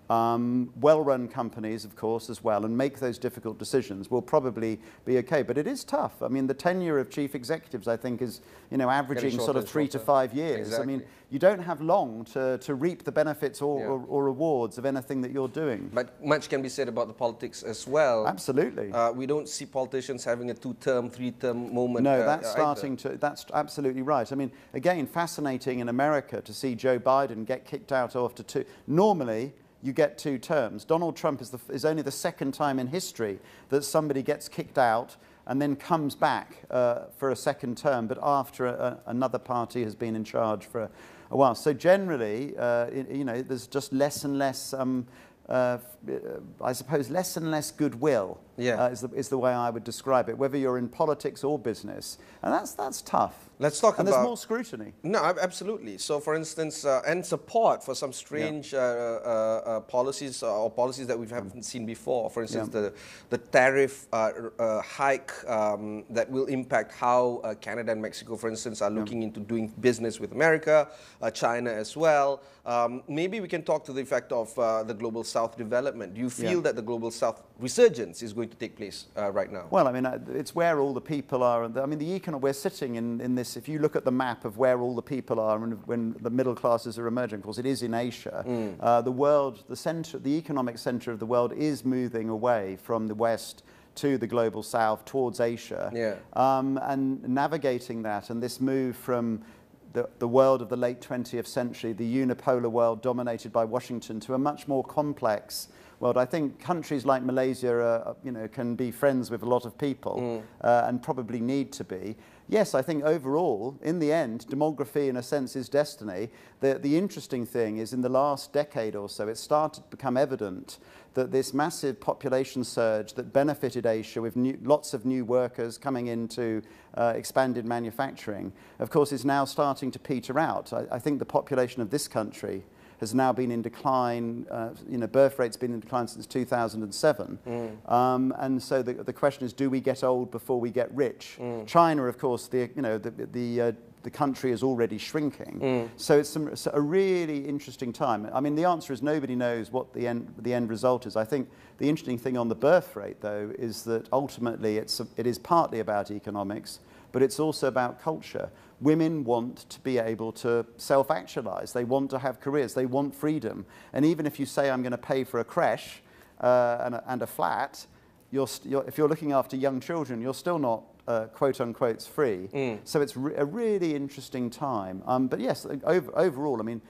well-run companies, of course, as well, and make those difficult decisions will probably be okay. But it is tough. I mean, the tenure of chief executives, I think, is, you know, averaging sort of 3 to 5 years. Exactly. I mean, you don't have long to reap the benefits or rewards of anything that you're doing. But much can be said about the politics as well. Absolutely. We don't see politicians having a 2-term, 3-term moment. No, that's that's absolutely right. I mean, again, fascinating in America to see Joe Biden get kicked out after 2. Normally, you get 2 terms. Donald Trump is only the second time in history that somebody gets kicked out and then comes back for a second term, but after another party has been in charge for a while. So generally, you know, there's just less and less, I suppose, less and less goodwill is the way I would describe it, whether you're in politics or business. And that's tough. Let's talk and about... there's more scrutiny. No, absolutely. So, for instance, and support for some strange policies or policies that we haven't seen before. For instance, the tariff hike that will impact how Canada and Mexico, for instance, are looking into doing business with America, China as well. Maybe we can talk to the effect of the Global South development. Do you feel that the Global South resurgence is going to take place right now? Well, I mean, it's where all the people are. I mean, we're sitting in this, if you look at the map of where all the people are when the middle classes are emerging, of course, it is in Asia. The world, the economic center of the world is moving away from the West to the Global South, towards Asia. And navigating that, and this move from the world of the late 20th century, the unipolar world dominated by Washington, to a much more complex world. I think countries like Malaysia you know, can be friends with a lot of people and probably need to be. Yes, I think overall, in the end, demography in a sense is destiny. The interesting thing is in the last decade or so, it started to become evident that this massive population surge that benefited Asia with lots of new workers coming into expanded manufacturing, of course, is now starting to peter out. I think the population of this country has now been in decline, you know, birth rate's been in decline since 2007. And so the question is, do we get old before we get rich? China, of course, the country is already shrinking. So it's a really interesting time. I mean, the answer is nobody knows what the end result is. I think the interesting thing on the birth rate, though, is that ultimately it is partly about economics, but it's also about culture. Women want to be able to self-actualize. They want to have careers. They want freedom. And even if you say, I'm going to pay for a creche and a flat, if you're looking after young children, you're still not quote-unquote free. So it's a really interesting time. But yes, overall, I mean,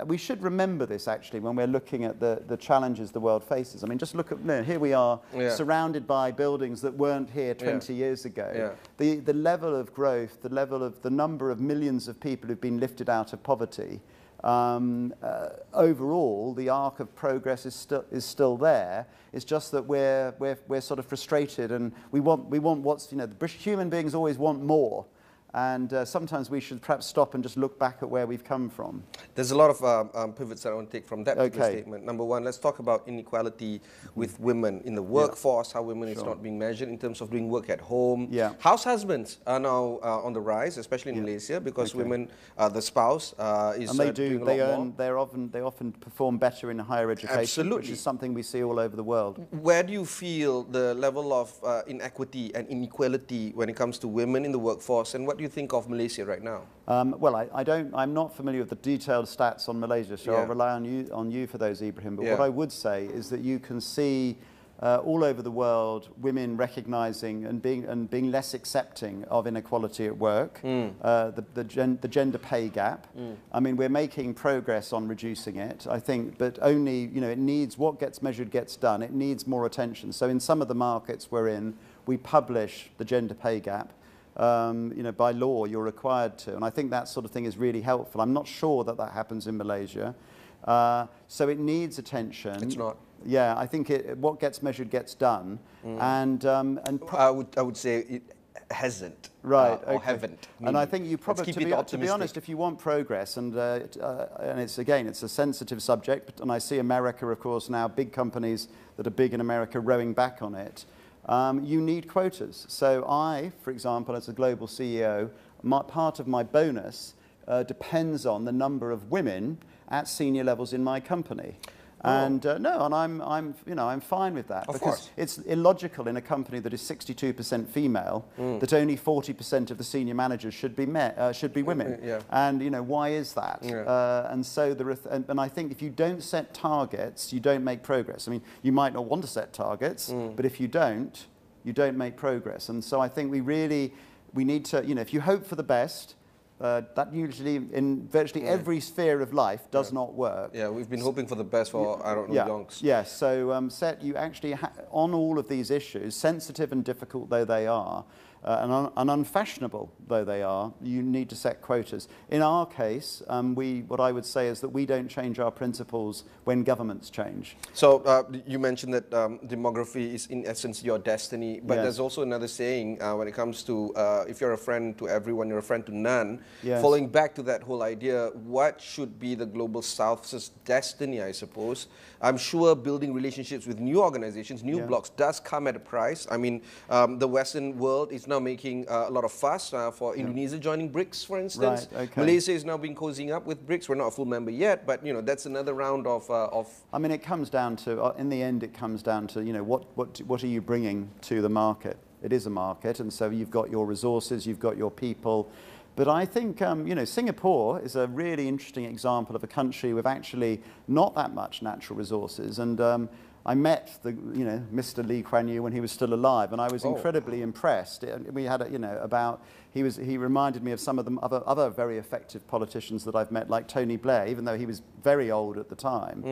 we should remember this, actually, when we're looking at the challenges the world faces. I mean, just look at, here we are surrounded by buildings that weren't here 20 years ago. The level of growth, the number of millions of people who've been lifted out of poverty, overall, the arc of progress is still there. It's just that we're sort of frustrated, and we want what's, you know, human beings always want more. And sometimes we should perhaps stop and just look back at where we've come from. There's a lot of pivots that I want to take from that particular statement. Number one, let's talk about inequality with women in the workforce, how women is not being measured in terms of doing work at home. House husbands are now on the rise, especially in Malaysia, because women, the spouse is and they doing they a lot earn, they often perform better in higher education, Absolutely. which is something we see all over the world. Where do you feel the level of inequity and inequality when it comes to women in the workforce, and what do you think of Malaysia right now? Well, I'm not familiar with the detailed stats on Malaysia, so I'll rely on you for those, Ibrahim. But what I would say is that you can see all over the world women recognising and being less accepting of inequality at work, the gender pay gap. I mean, we're making progress on reducing it, I think, but only, it needs, what gets measured gets done. It needs more attention. So in some of the markets we're in, we publish the gender pay gap. By law, you're required to. And I think that sort of thing is really helpful. I'm not sure that happens in Malaysia. So it needs attention. It's not. Yeah, I think what gets measured gets done. And I would say it hasn't. Right. Or haven't. And I think you probably, to be honest, if you want progress, and it's a sensitive subject, and I see America, of course, now, big companies that are big in America rowing back on it. You need quotas. So I, for example, as a global CEO, part of my bonus depends on the number of women at senior levels in my company. And I'm fine with that, because it's illogical in a company that is 62% female that only 40% of the senior managers should be women. And why is that? And so and I think if you don't set targets, you don't make progress. I mean, you might not want to set targets, but if you don't make progress. And so I think we need to, if you hope for the best. That usually, in virtually every sphere of life, does not work. Yeah, we've been hoping for the best for, I don't know, yonks. Yes, so you actually, on all of these issues, sensitive and difficult though they are, and unfashionable though they are, you need to set quotas. In our case, what I would say is that we don't change our principles when governments change. So you mentioned that demography is in essence your destiny, but there's also another saying when it comes to if you're a friend to everyone, you're a friend to none. Following back to that whole idea, what should be the Global South's destiny, I suppose? I'm sure building relationships with new organizations, new blocs, does come at a price. I mean, the Western world is now making a lot of fuss for Indonesia joining BRICS, for instance. Malaysia is now being cozying up with BRICS. We're not a full member yet, but that's another round of. I mean, it comes down to, in the end, it comes down to what are you bringing to the market? It is a market, and so you've got your resources, you've got your people. But I think, Singapore is a really interesting example of a country with actually not that much natural resources. And I met Mr. Lee Kuan Yew when he was still alive, and I was incredibly impressed. We had, he reminded me of some of the other very effective politicians that I've met, like Tony Blair, even though he was very old at the time.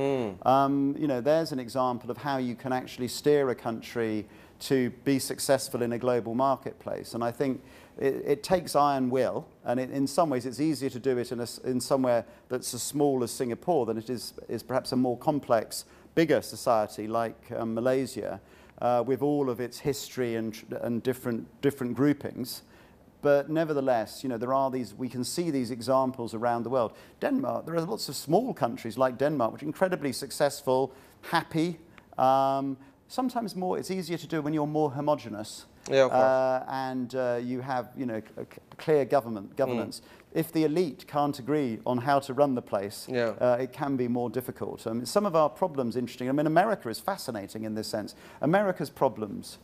There's an example of how you can actually steer a country to be successful in a global marketplace. And I think it takes iron will, and in some ways it's easier to do it in somewhere that's as small as Singapore than it is perhaps a more complex, bigger society like Malaysia, with all of its history and different groupings. But nevertheless, there are we can see these examples around the world. Denmark, there are lots of small countries like Denmark, which are incredibly successful, happy. Sometimes it's easier to do when you're more homogenous. And you have, a clear governance. If the elite can't agree on how to run the place, it can be more difficult. Some of our problems, interesting. I mean, America is fascinating in this sense. America's problems,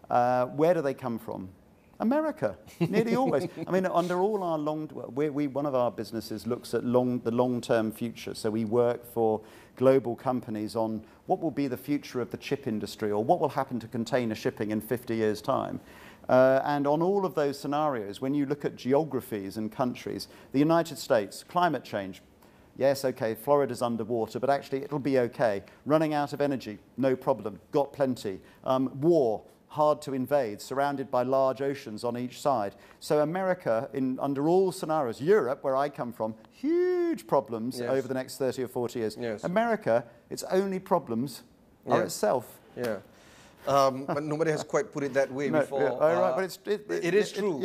where do they come from? America, nearly always. I mean, under all our one of our businesses looks at the long-term future. So we work for global companies on what will be the future of the chip industry, or what will happen to container shipping in 50 years' time. And on all of those scenarios, when you look at geographies and countries, the United States, climate change, yes, okay, Florida's underwater, but actually it'll be okay. Running out of energy, no problem, got plenty. War, hard to invade, surrounded by large oceans on each side. So America, under all scenarios, Europe, where I come from, huge problems over the next 30 or 40 years. America, its only problems are itself. But nobody has quite put it that way before. Right, but it is true.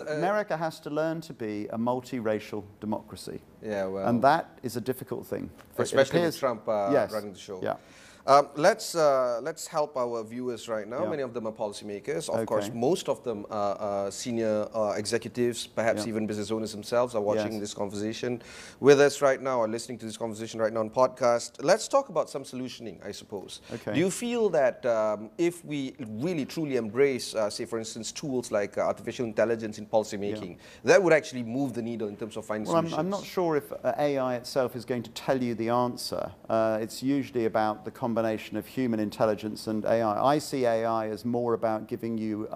America has to learn to be a multiracial democracy. Yeah, well, and that is a difficult thing, especially with Trump running the show. Yeah. Let's help our viewers right now. Yeah. Many of them are policymakers. Of course, most of them are senior executives, perhaps even business owners themselves are watching this conversation with us right now or listening to this conversation right now on podcast. Let's talk about some solutioning, I suppose. Okay. Do you feel that if we really truly embrace, say for instance, tools like artificial intelligence in policymaking, that would actually move the needle in terms of finding solutions? I'm not sure if AI itself is going to tell you the answer. It's usually about the combination of human intelligence and AI. I see AI as more about giving you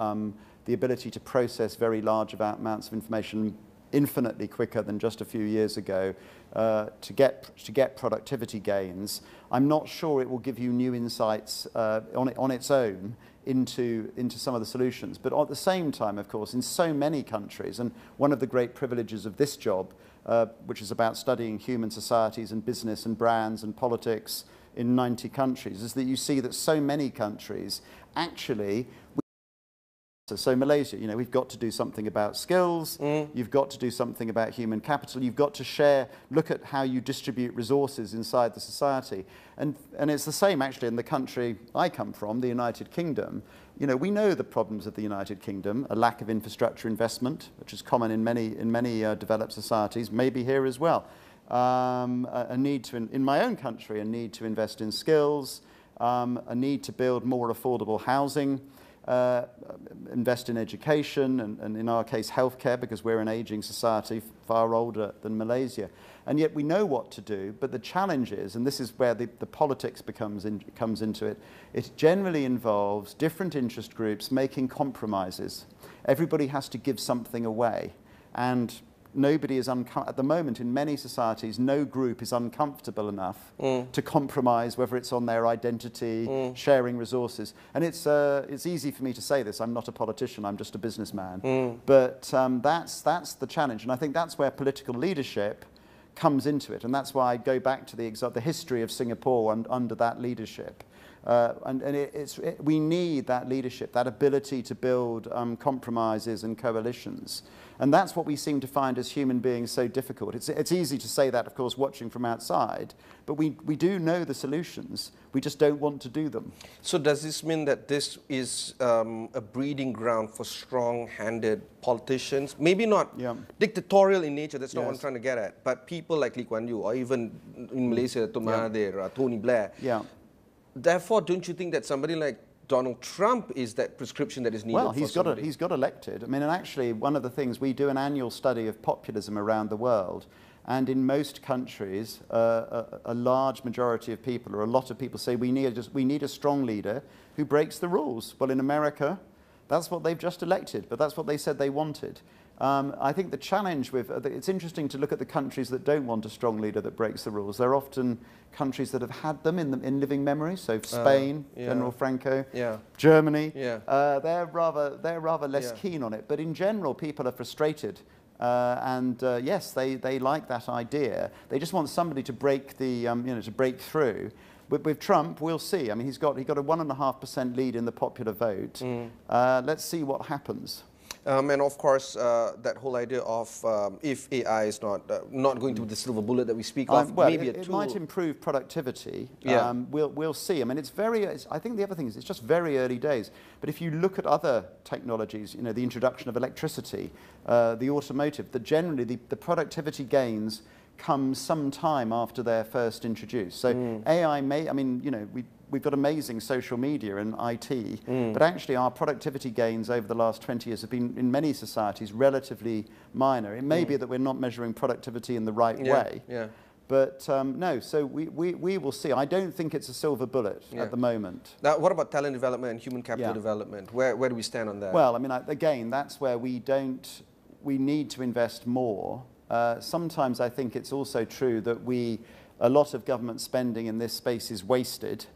the ability to process very large amounts of information infinitely quicker than just a few years ago to get productivity gains. I'm not sure it will give you new insights on its own into some of the solutions. But at the same time, of course, in so many countries, and one of the great privileges of this job, which is about studying human societies and business and brands and politics in 90 countries, is that you see that so many countries actually, so Malaysia, you know, we've got to do something about skills, you've got to do something about human capital, you've got to share, look at how you distribute resources inside the society. And it's the same actually in the country I come from, the United Kingdom. You know, we know the problems of the United Kingdom, a lack of infrastructure investment, which is common in many developed societies, maybe here as well. A need to, in my own country, a need to invest in skills, a need to build more affordable housing, invest in education, and in our case healthcare, because we're an aging society, far older than Malaysia. And yet we know what to do, but the challenge is, and this is where the politics comes into it, it generally involves different interest groups making compromises. Everybody has to give something away, and nobody is at the moment in many societies, no group is uncomfortable enough to compromise, whether it's on their identity, sharing resources. And it's easy for me to say this. I'm not a politician. I'm just a businessman. But that's the challenge, and I think that's where political leadership comes into it. And that's why I go back to the history of Singapore under that leadership. We need that leadership, that ability to build compromises and coalitions. And that's what we seem to find as human beings so difficult. It's easy to say that, of course, watching from outside, but we do know the solutions. We just don't want to do them. So does this mean that this is a breeding ground for strong-handed politicians? Maybe not dictatorial in nature, that's not what I'm trying to get at, but people like Lee Kuan Yew, or even in Malaysia, Tun Mahathir, Tony Blair. Therefore, don't you think that somebody like Donald Trump is that prescription that is needed? Well, he's got elected. I mean, and actually, one of the things, we do an annual study of populism around the world, and in most countries, a large majority of people, or a lot of people, say we need a strong leader who breaks the rules. Well, in America, that's what they've just elected, but that's what they said they wanted. I think the challenge with it's interesting to look at the countries that don't want a strong leader that breaks the rules. They're often countries that have had them in living memory. So Spain, General Franco, Germany. They're rather less keen on it. But in general, people are frustrated. Yes, they like that idea. They just want somebody to break the to break through. With Trump, we'll see. I mean, he got a 1.5% lead in the popular vote. Let's see what happens. And of course, that whole idea of if AI is not going to be the silver bullet that we speak of, well, maybe a tool. It might improve productivity. We'll see. I mean, I think the other thing is it's just very early days. But if you look at other technologies, you know, the introduction of electricity, the automotive, that generally the productivity gains come some time after they're first introduced. So AI may, I mean, you know, we've got amazing social media and IT, but actually our productivity gains over the last 20 years have been, in many societies, relatively minor. It may be that we're not measuring productivity in the right way, but no, so we will see. I don't think it's a silver bullet at the moment. Now, what about talent development and human capital development? Where do we stand on that? Well, I mean, again, that's where we need to invest more. Sometimes I think it's also true that a lot of government spending in this space is wasted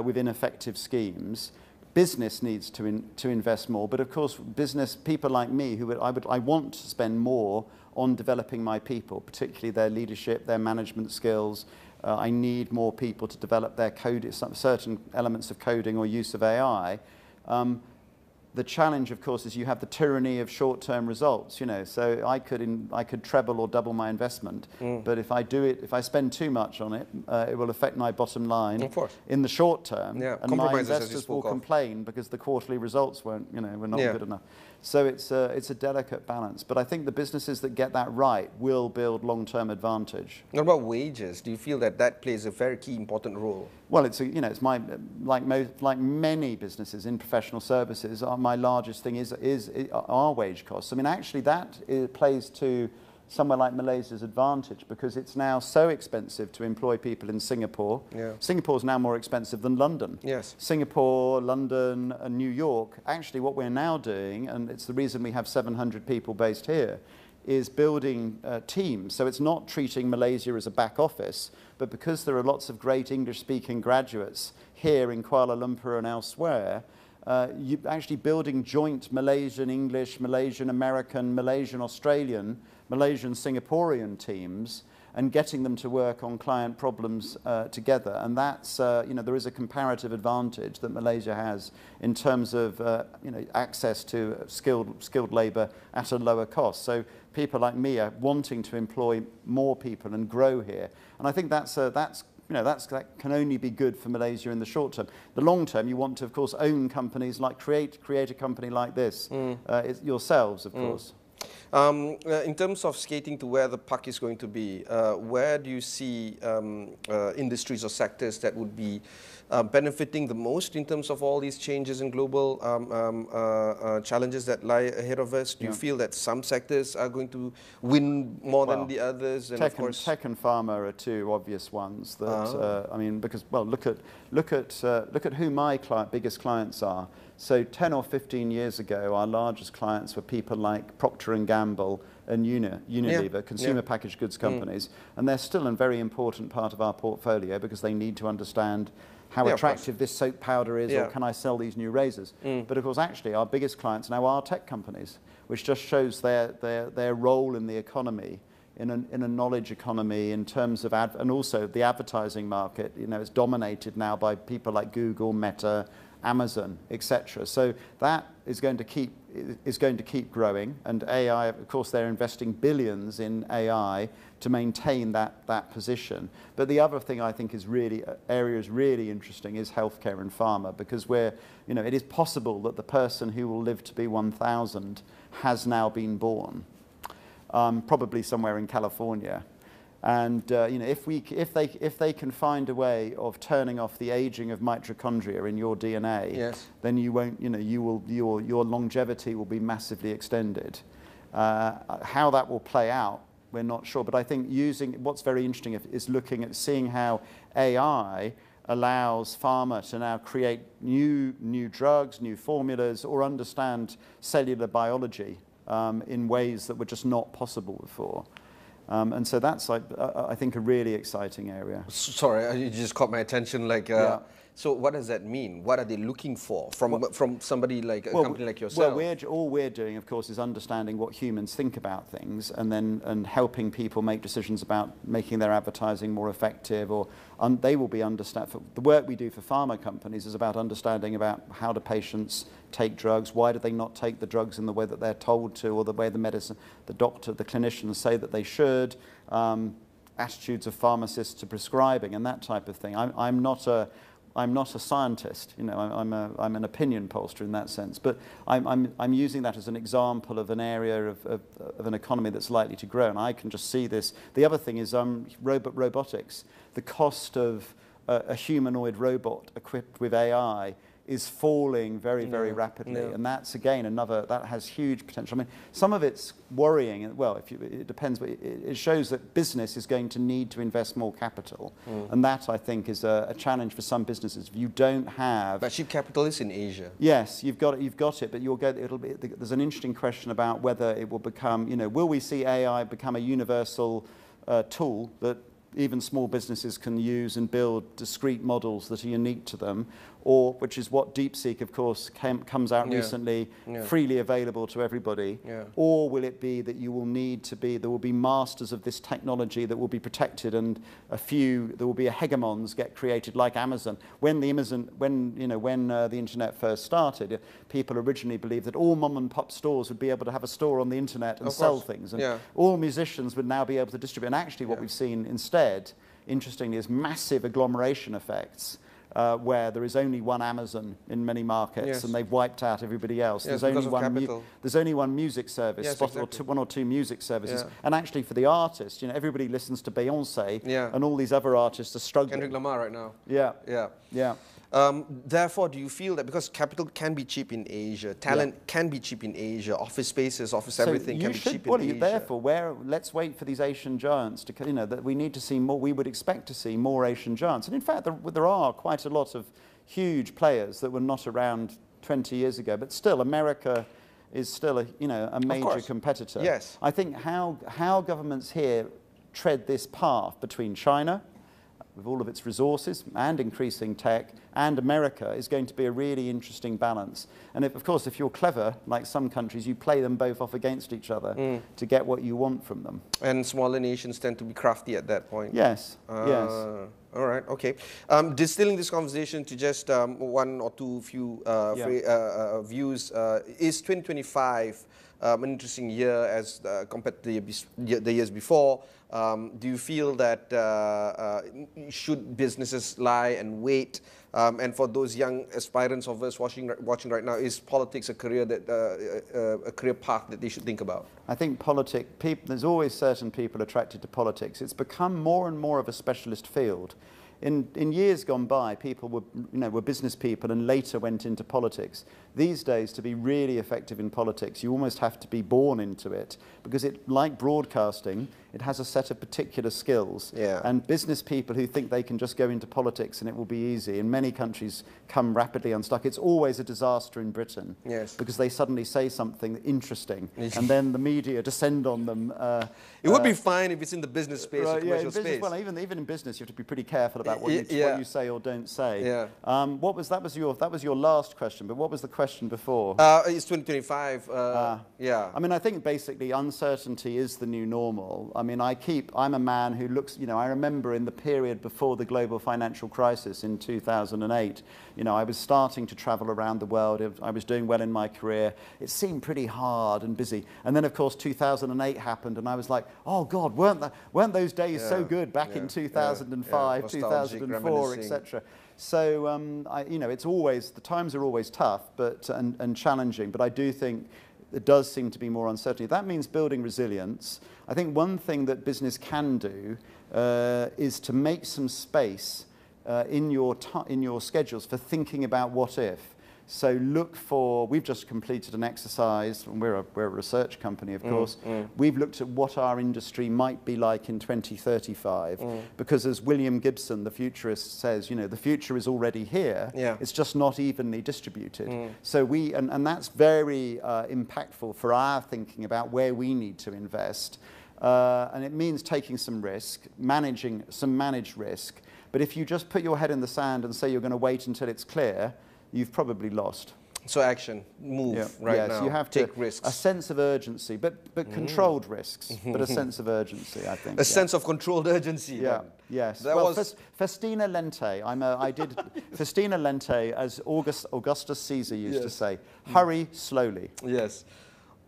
with ineffective schemes. Business needs to invest more, but of course, business people like me, I want to spend more on developing my people, particularly their leadership, their management skills, I need more people to develop their code, certain elements of coding or use of AI. The challenge, of course, is you have the tyranny of short-term results. So I could treble or double my investment, but if I spend too much on it, it will affect my bottom line in the short term, and my investors will complain because the quarterly results were not good enough. So it's a delicate balance, but I think the businesses that get that right will build long-term advantage. What about wages? Do you feel that plays a very key important role? Well, it's like many businesses in professional services. My largest thing is our wage costs. I mean, actually, that plays to somewhere like Malaysia's advantage because it's now so expensive to employ people in Singapore. Singapore's now more expensive than London. Singapore, London, and New York. Actually, what we're now doing, and it's the reason we have 700 people based here, is building teams. So it's not treating Malaysia as a back office, but because there are lots of great English-speaking graduates here in Kuala Lumpur and elsewhere, you're actually building joint Malaysian English, Malaysian American, Malaysian Australian, Malaysian Singaporean teams and getting them to work on client problems together. And that's, there is a comparative advantage that Malaysia has in terms of, access to skilled labour at a lower cost. So people like me are wanting to employ more people and grow here. And I think that can only be good for Malaysia in the short term. The long term, you want to, of course, own companies like create a company like this yourselves, of course. In terms of skating to where the puck is going to be, where do you see industries or sectors that would be benefiting the most in terms of all these changes in global challenges that lie ahead of us? Do you feel that some sectors are going to win more than the others? And tech and pharma are two obvious ones. That I mean, because look at who my biggest clients are. So 10 or 15 years ago, our largest clients were people like Procter & Gamble and Unilever, consumer packaged goods companies, and they're still a very important part of our portfolio because they need to understand how attractive this soap powder is, or can I sell these new razors? But of course, actually, our biggest clients now are tech companies, which just shows their role in the economy, in a knowledge economy in terms of and also the advertising market. It's dominated now by people like Google, Meta, Amazon, etc. So that is going to keep growing, and AI, of course, they're investing billions in AI to maintain that position. But the other thing I think is really interesting is healthcare and pharma, because it is possible that the person who will live to be 1,000 has now been born, probably somewhere in California. And if they can find a way of turning off the aging of mitochondria in your DNA, then you won't. Your longevity will be massively extended. How that will play out, we're not sure. But I think what's very interesting is looking at seeing how AI allows pharma to now create new drugs, new formulas, or understand cellular biology in ways that were just not possible before. And so that's, I think, a really exciting area. Sorry, you just caught my attention. So what does that mean? What are they looking for from somebody like a company like yourself? Well, all we're doing, of course, is understanding what humans think about things, and helping people make decisions about making their advertising more effective, or they will be the work we do for pharma companies is about understanding about how do patients take drugs, why do they not take the drugs in the way that they're told to, or the way the doctor, the clinicians say that they should, attitudes of pharmacists to prescribing and that type of thing. I'm not a scientist, I'm an opinion pollster in that sense, but I'm using that as an example of an area of an economy that's likely to grow, and I can just see this. The other thing is robotics. The cost of a humanoid robot equipped with AI is falling very, very rapidly, and that's again that has huge potential. I mean, some of it's worrying. Well, it depends, but it shows that business is going to need to invest more capital, and that, I think, is a challenge for some businesses. If you don't have, but cheap capital is in Asia. Yes, you've got it, but there's an interesting question about whether it will become. Will we see AI become a universal tool that even small businesses can use and build discrete models that are unique to them, or which is what DeepSeek, of course, comes out recently, freely available to everybody? Or will it be that you will need to be, there will be masters of this technology that will be protected, and there will be hegemons get created like Amazon. When the internet first started, people originally believed that all mom and pop stores would be able to have a store on the internet and sell things, and all musicians would now be able to distribute. And actually, what we've seen instead, interestingly, is massive agglomeration effects. Where there is only one Amazon in many markets, and they've wiped out everybody else. There's only one music service, one or two music services. And actually, for the artist, everybody listens to Beyonce, and all these other artists are struggling. Kendrick Lamar right now. Yeah. Therefore, do you feel that because capital can be cheap in Asia, talent can be cheap in Asia, office spaces, everything can be cheap in Asia? Therefore, let's wait for these Asian giants to, that we need to see more. We would expect to see more Asian giants, and in fact, there are quite a lot of huge players that were not around 20 years ago, but still, America is still a major competitor. Yes. I think how governments here tread this path between China, with all of its resources and increasing tech, and America is going to be a really interesting balance. And of course, if you're clever, like some countries, you play them both off against each other to get what you want from them. And smaller nations tend to be crafty at that point. Yes, yes. All right, okay. Distilling this conversation to just one or two few views, is 2025 an interesting year as compared to the years before? Do you feel that should businesses lie and wait? And for those young aspirants of us watching right now, is politics a career path that they should think about? I think there's always certain people attracted to politics. It's become more and more of a specialist field. In years gone by, people were business people and later went into politics. These days, to be really effective in politics, you almost have to be born into it, because like broadcasting, it has a set of particular skills. And business people who think they can just go into politics and it will be easy, in many countries, come rapidly unstuck. It's always a disaster in Britain, because they suddenly say something interesting, and then the media descend on them. It would be fine if it's in the business space or commercial space. Well, even in business, you have to be pretty careful about what you say or don't say. That was your last question, but what was the question before? It's 2025. I mean, I think basically uncertainty is the new normal. I mean, I'm a man who looks, I remember in the period before the global financial crisis in 2008, I was starting to travel around the world. I was doing well in my career. It seemed pretty hard and busy. And then, of course, 2008 happened, and I was like, oh God, weren't those days so good back in 2005, 2004, etc. So, it's always, the times are always tough and challenging, but I do think there does seem to be more uncertainty. That means building resilience. I think one thing that business can do is to make some space in your schedules for thinking about what if. So we've just completed an exercise, and we're a research company, of course. We've looked at what our industry might be like in 2035, because as William Gibson, the futurist, says, the future is already here. It's just not evenly distributed. So and that's very impactful for our thinking about where we need to invest. And it means taking some risk, managing some managed risk. But if you just put your head in the sand and say you're going to wait until it's clear, you've probably lost. So action, move now. You have to take risks. A sense of urgency, but controlled risks, but a sense of urgency, I think. A sense of controlled urgency. Yes. Festina lente. I did Festina lente, as Augustus Caesar used to say. Hurry slowly. Yes.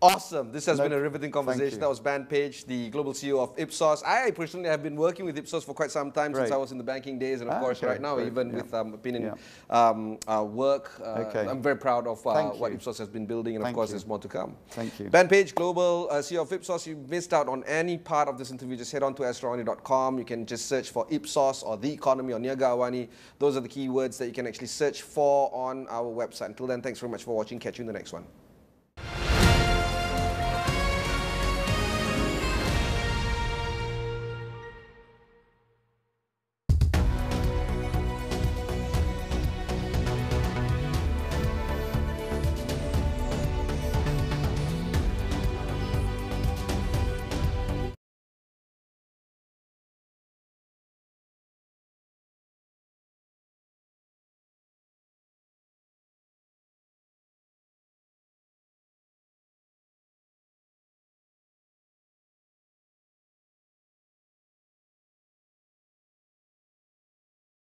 Awesome. This has been a riveting conversation. That was Ben Page, the global CEO of Ipsos. I personally have been working with Ipsos for quite some time, since I was in the banking days, and of course right now, even with opinion work. I'm very proud of what Ipsos has been building, and of course there's more to come. Thank you. Ben Page, global CEO of Ipsos. You missed out on any part of this interview, just head on to astro.com. You can just search for Ipsos or the economy or Niaga AWANI. Those are the keywords that you can actually search for on our website. Until then, thanks very much for watching. Catch you in the next one.